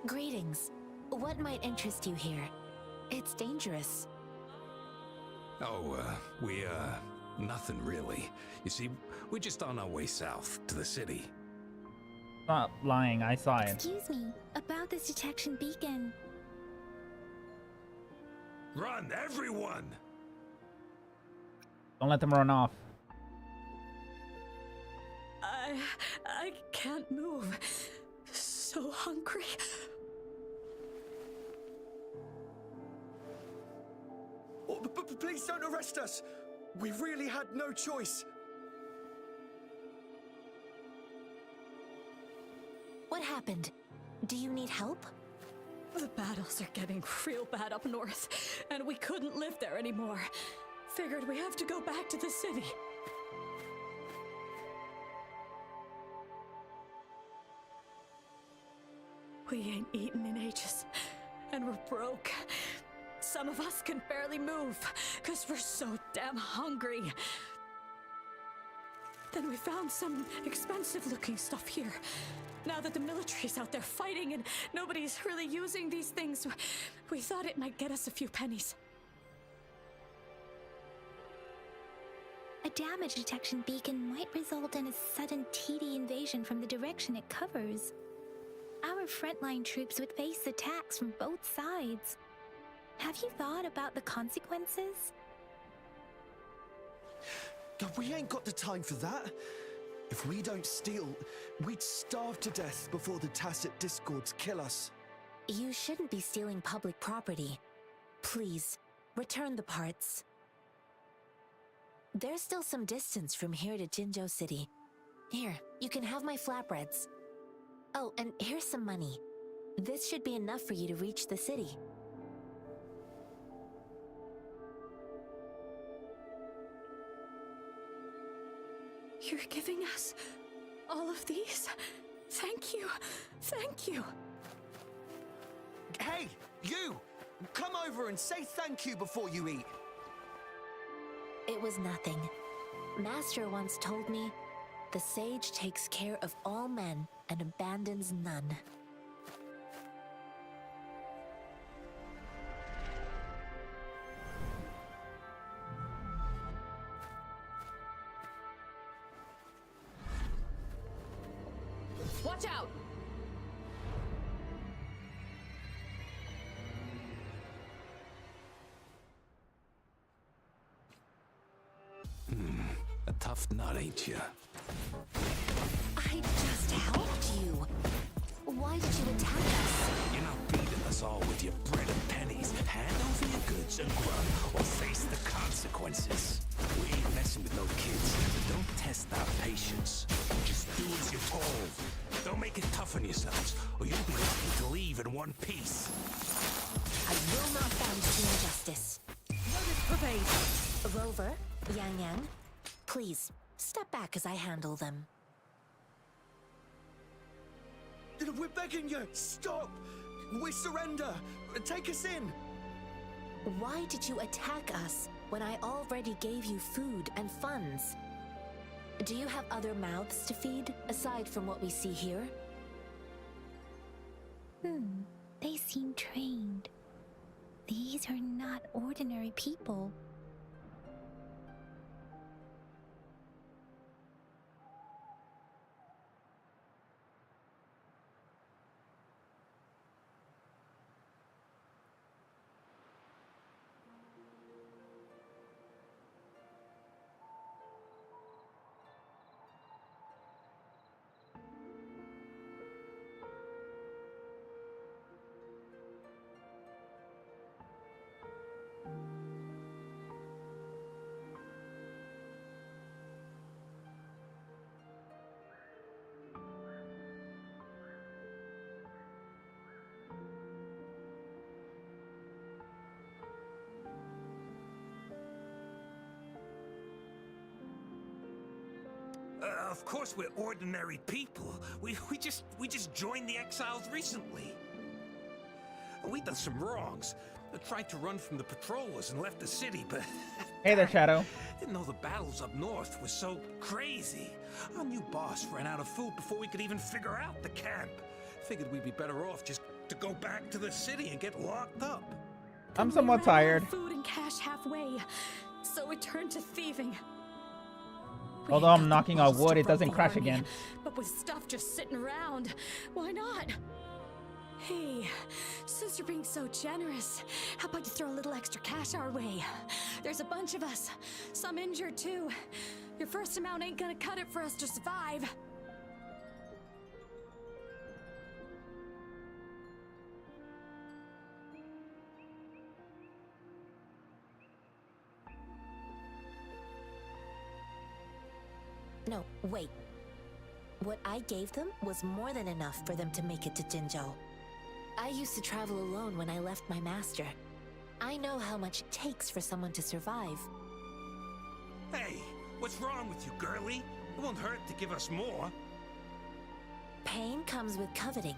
Greetings. What might interest you here? It's dangerous. Oh, nothing really. You see, we're just on our way south to the city. Not lying, I saw it. Excuse me, about this detection beacon. Run, everyone! Don't let them run off. I can't move. So hungry. Oh, but please don't arrest us. We really had no choice. What happened? Do you need help? The battles are getting real bad up north, and we couldn't live there anymore. Figured we have to go back to the city. We ain't eaten in ages, and we're broke. Some of us can barely move, because we're so damn hungry. Then we found some expensive-looking stuff here. Now that the military's out there fighting and nobody's really using these things, we thought it might get us a few pennies. A damage detection beacon might result in a sudden TD invasion from the direction it covers. Our frontline troops would face attacks from both sides. Have you thought about the consequences? God, we ain't got the time for that. If we don't steal, we'd starve to death before the Tacit Discords kill us. You shouldn't be stealing public property. Please, return the parts. There's still some distance from here to Jinzhou City. Here, you can have my flatbreads. Oh, and here's some money. This should be enough for you to reach the city. You're giving us all of these? Thank you. Thank you. Hey, you! Come over and say thank you before you eat. It was nothing. Master once told me, the sage takes care of all men and abandons none. Watch out! A tough nut, ain't you? I just helped you. Why did you attack us? You're not beating us all with your bread and pennies. Hand over your goods and grub, or face the consequences. We ain't messing with no kids, so don't test our patience. Just do as you're told. Don't make it tough on yourselves, or you'll be lucky to leave in one piece. I will not bend to injustice. Rover, Yang Yang, please, step back as I handle them. We're begging you, stop! We surrender! Take us in! Why did you attack us when I already gave you food and funds? Do you have other mouths to feed, aside from what we see here? They seem trained. These are not ordinary people. Of course we're ordinary people. We just joined the exiles recently. We done some wrongs. Tried to run from the patrollers and left the city, but... Hey there, Shadow. Didn't know the battles up north were so crazy. Our new boss ran out of food before we could even figure out the camp. Figured we'd be better off just to go back to the city and get locked up. I'm somewhat tired. Food and cash halfway, so we turned to thieving. Although I'm knocking on wood, it doesn't crash again. But with stuff just sitting around, why not? Hey, since you're being so generous, how about you throw a little extra cash our way? There's a bunch of us, some injured too. Your first amount ain't gonna cut it for us to survive. No, wait. What I gave them was more than enough for them to make it to Jinzhou. I used to travel alone when I left my master. I know how much it takes for someone to survive. Hey, what's wrong with you, girlie? It won't hurt to give us more. Pain comes with coveting.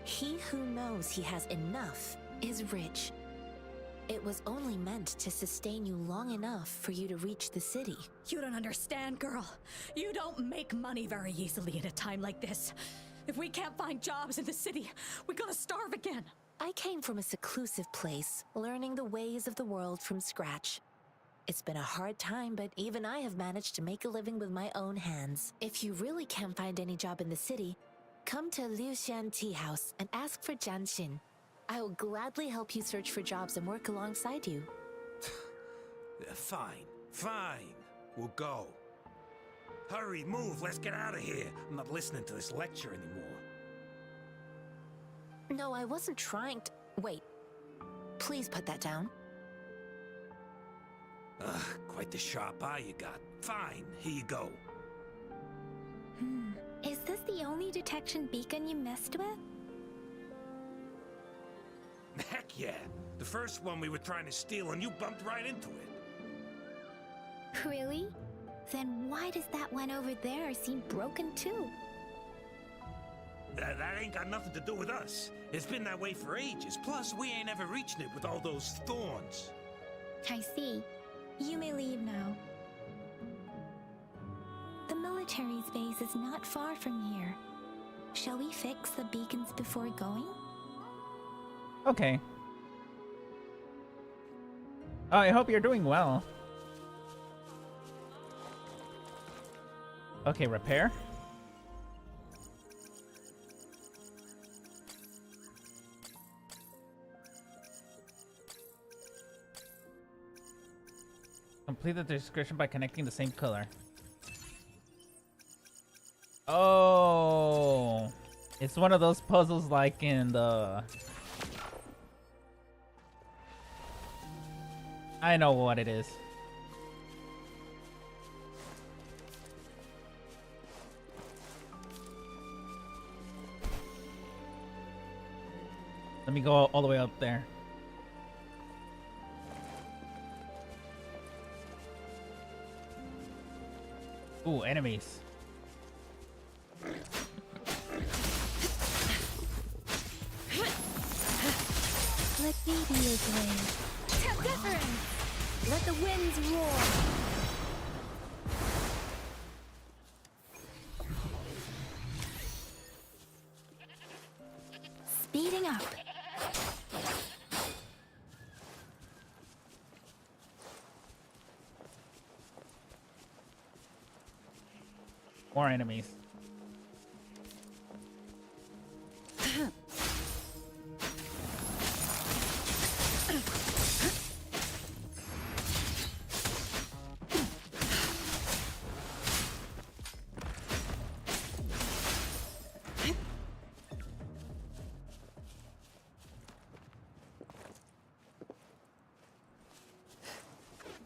He who knows he has enough is rich. It was only meant to sustain you long enough for you to reach the city. You don't understand, girl. You don't make money very easily at a time like this. If we can't find jobs in the city, we're gonna starve again. I came from a seclusive place, learning the ways of the world from scratch. It's been a hard time, but even I have managed to make a living with my own hands. If you really can't find any job in the city, come to Liu Xian Tea House and ask for Jian Xin. I will gladly help you search for jobs and work alongside you. Fine, fine. We'll go. Hurry, move, let's get out of here. I'm not listening to this lecture anymore. No, I wasn't trying to... Wait. Please put that down. Ugh, quite the sharp eye you got. Fine, here you go. Is this the only detection beacon you messed with? Heck yeah. The first one we were trying to steal and you bumped right into it. Really? Then why does that one over there seem broken too? That ain't got nothing to do with us. It's been that way for ages. Plus, we ain't ever reaching it with all those thorns. I see. You may leave now. The military base is not far from here. Shall we fix the beacons before going? Okay. Oh, I hope you're doing well. Okay, repair. Complete the description by connecting the same color. Oh, it's one of those puzzles like in the... I know what it is. Let me go all the way up there. Ooh, enemies. Let me be your blade. Different. Let the winds roar. Speeding up. More enemies.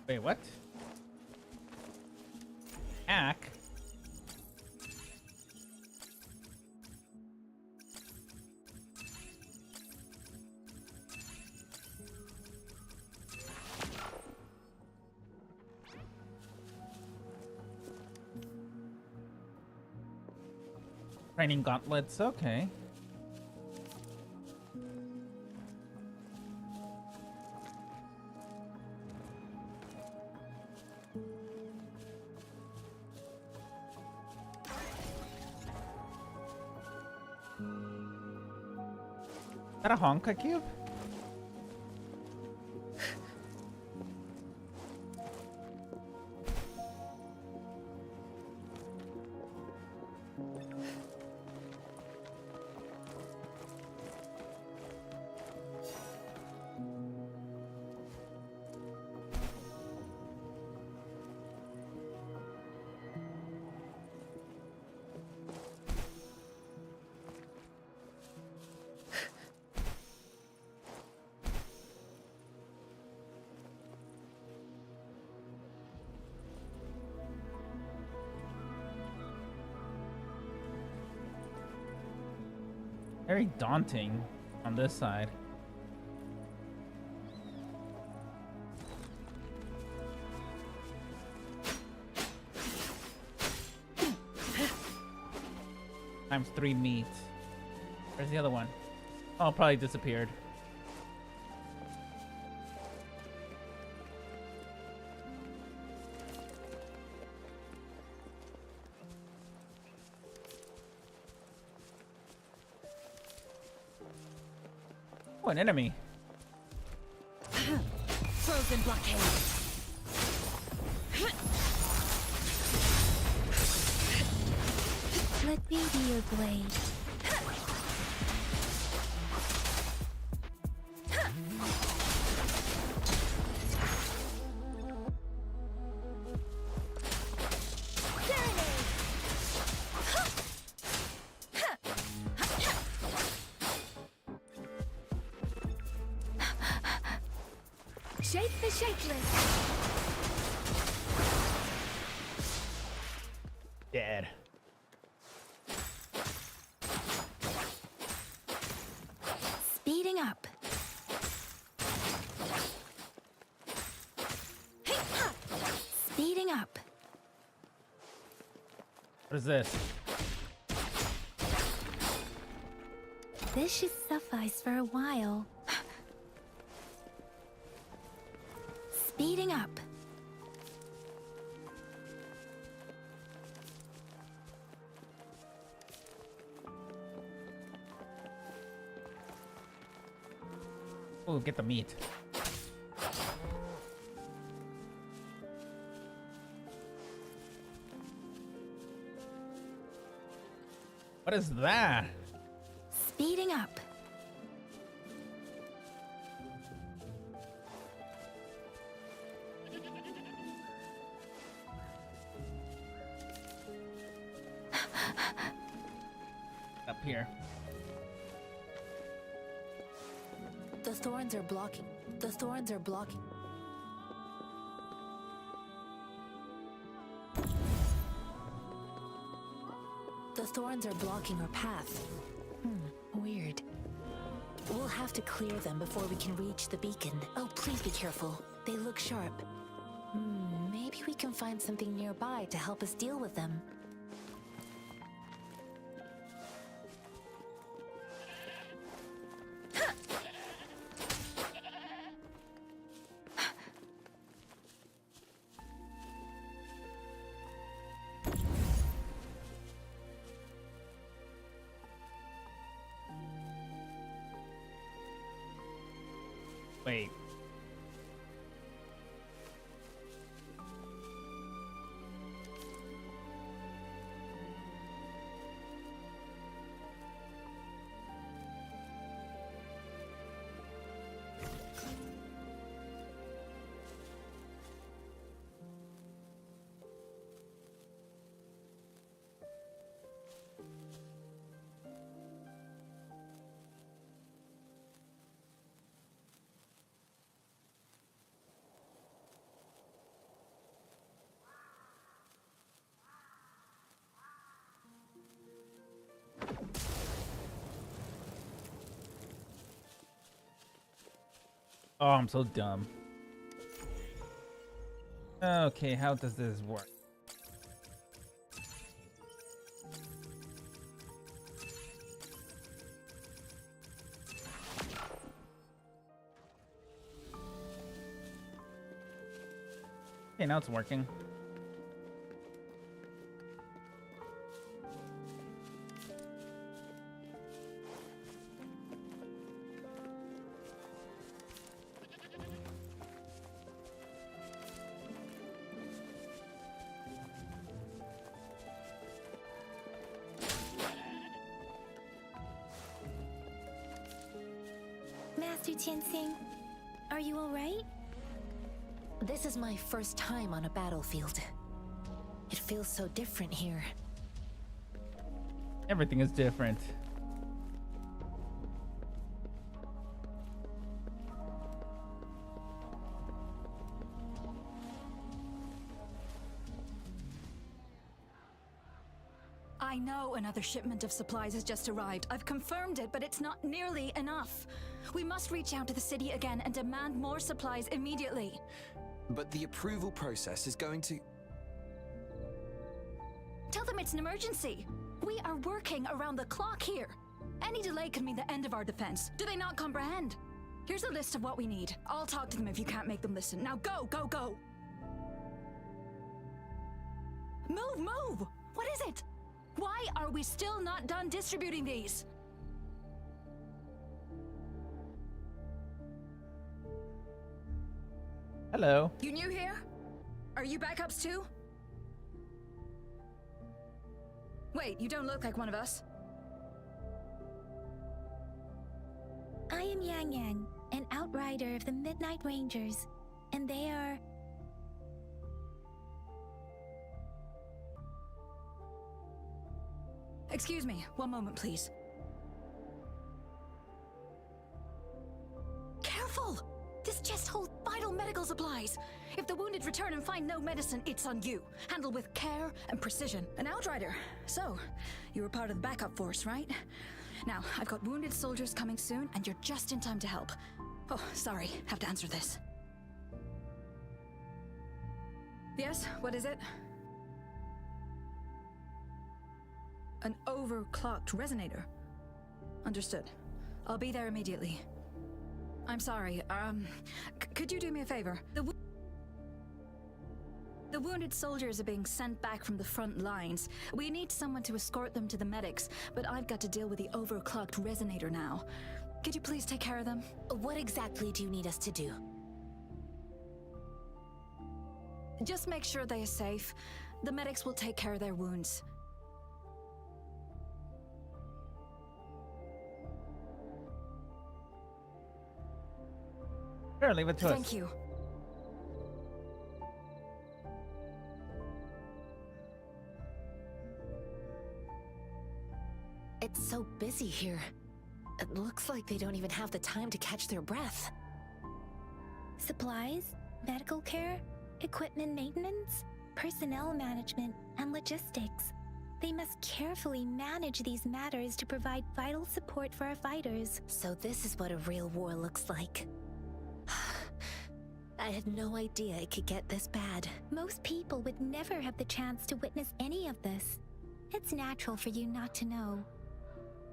Wait, what? Hack? Training gauntlets, okay. Is that a Honka cube? Very daunting on this side. Times 3 meat. Where's the other one? Oh, probably disappeared. Oh, an enemy. Frozen blockade. Let me be your blade. Shape the shapeless. Dead. Speeding up. Speeding up. What is this? This should suffice for a while. Speeding up. Oh, get the meat. What is that? Speeding up. Up here. The thorns are blocking. The thorns are blocking. The thorns are blocking our path. Weird. We'll have to clear them before we can reach the beacon. Oh, please be careful. They look sharp. Maybe we can find something nearby to help us deal with them. Wait. Oh, I'm so dumb. Okay, how does this work? Okay, now it's working. Master Tianxing, are you alright? This is my first time on a battlefield. It feels so different here. Everything is different. I know another shipment of supplies has just arrived. I've confirmed it, but it's not nearly enough. We must reach out to the city again and demand more supplies immediately. But the approval process is going to... Tell them it's an emergency. We are working around the clock here. Any delay could mean the end of our defense. Do they not comprehend? Here's a list of what we need. I'll talk to them if you can't make them listen. Now go, go, go! Move, move! What is it? Why are we still not done distributing these? Hello. You new here? Are you backups too? Wait, you don't look like one of us. I am Yang Yang, an outrider of the Midnight Rangers, and they are... Excuse me, one moment please. Careful! This chest holds vital medical supplies. If the wounded return and find no medicine, it's on you. Handle with care and precision. An outrider. So, you were part of the backup force, right? Now, I've got wounded soldiers coming soon, and you're just in time to help. Oh, sorry, have to answer this. Yes, what is it? An overclocked resonator. Understood. I'll be there immediately. I'm sorry, could you do me a favor? The wounded soldiers are being sent back from the front lines. We need someone to escort them to the medics, but I've got to deal with the overclocked resonator now. Could you please take care of them? What exactly do you need us to do? Just make sure they are safe. The medics will take care of their wounds. Sure, leave it to us. Thank you. It's so busy here. It looks like they don't even have the time to catch their breath. Supplies, medical care, equipment maintenance, personnel management, and logistics. They must carefully manage these matters to provide vital support for our fighters. So this is what a real war looks like. I had no idea it could get this bad. Most people would never have the chance to witness any of this. It's natural for you not to know.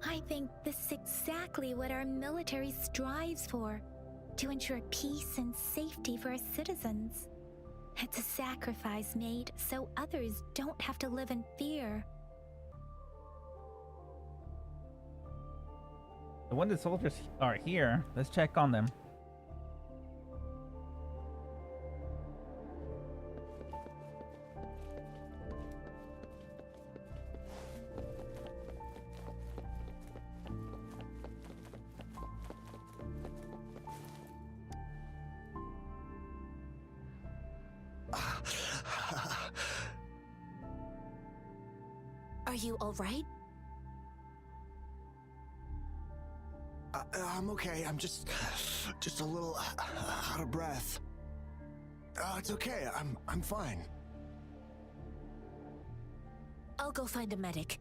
I think this is exactly what our military strives for, to ensure peace and safety for our citizens. It's a sacrifice made so others don't have to live in fear. The wounded soldiers are here. Let's check on them. Are you all right? I'm okay. I'm just a little out of breath. It's okay. I'm fine. I'll go find a medic.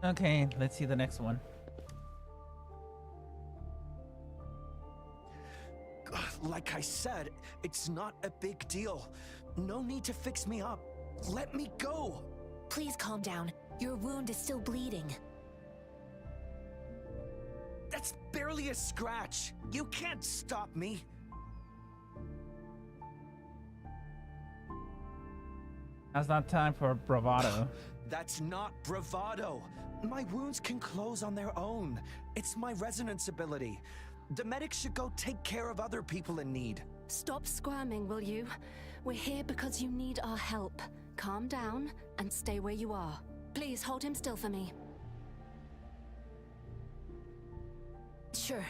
Okay, let's see the next one. Like I said, it's not a big deal. No need to fix me up. Let me go. Please calm down. Your wound is still bleeding. That's barely a scratch. You can't stop me. Now's not time for bravado. That's not bravado. My wounds can close on their own. It's my resonance ability. The medics should go take care of other people in need. Stop squirming, will you? We're here because you need our help. Calm down and stay where you are. Please hold him still for me. Sure.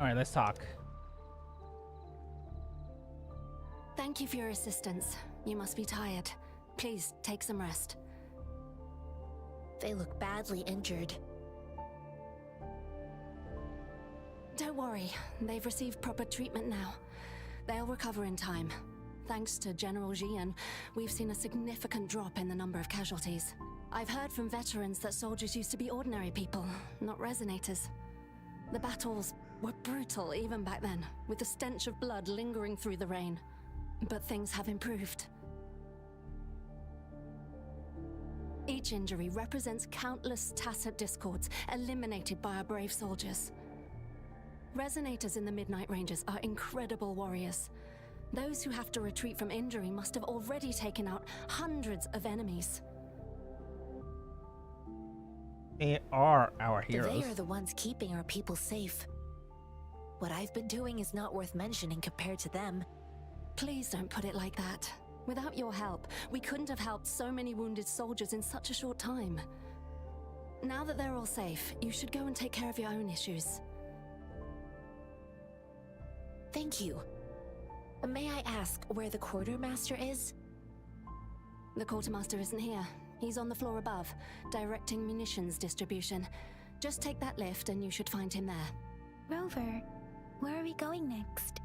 All right, let's talk. Thank you for your assistance. You must be tired. Please, take some rest. They look badly injured. Don't worry, they've received proper treatment now. They'll recover in time. Thanks to General Jian, we've seen a significant drop in the number of casualties. I've heard from veterans that soldiers used to be ordinary people, not resonators. The battles were brutal even back then, with the stench of blood lingering through the rain. But things have improved. Each injury represents countless tacit discords eliminated by our brave soldiers. Resonators in the Midnight Rangers are incredible warriors. Those who have to retreat from injury must have already taken out hundreds of enemies. They are our heroes. They are the ones keeping our people safe. What I've been doing is not worth mentioning compared to them. Please don't put it like that. Without your help, we couldn't have helped so many wounded soldiers in such a short time. Now that they're all safe, you should go and take care of your own issues. Thank you. May I ask where the quartermaster is? The quartermaster isn't here. He's on the floor above, directing munitions distribution. Just take that lift and you should find him there. Rover, where are we going next?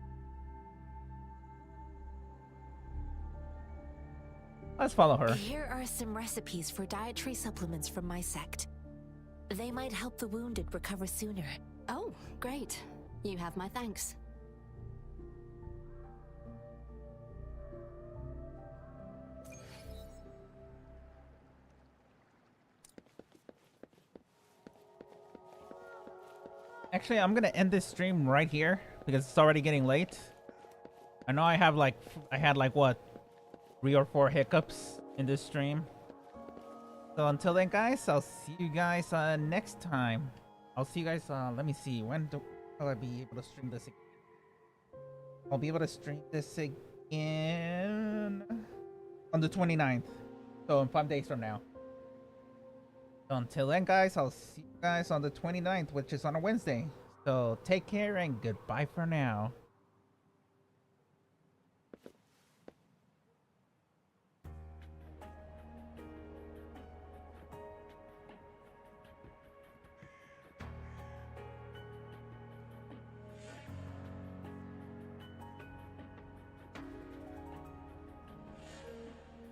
Let's follow her. Here are some recipes for dietary supplements from my sect. They might help the wounded recover sooner. Oh, great. You have my thanks. Actually, I'm gonna end this stream right here because it's already getting late. I know I had like what, 3 or 4 hiccups in this stream. So until then, guys, I'll see you guys next time. I'll see you guys. Let me see. When will I be able to stream this again? I'll be able to stream this again on the 29th. So in 5 days from now. So until then, guys, I'll see you guys on the 29th, which is on a Wednesday. So take care and goodbye for now.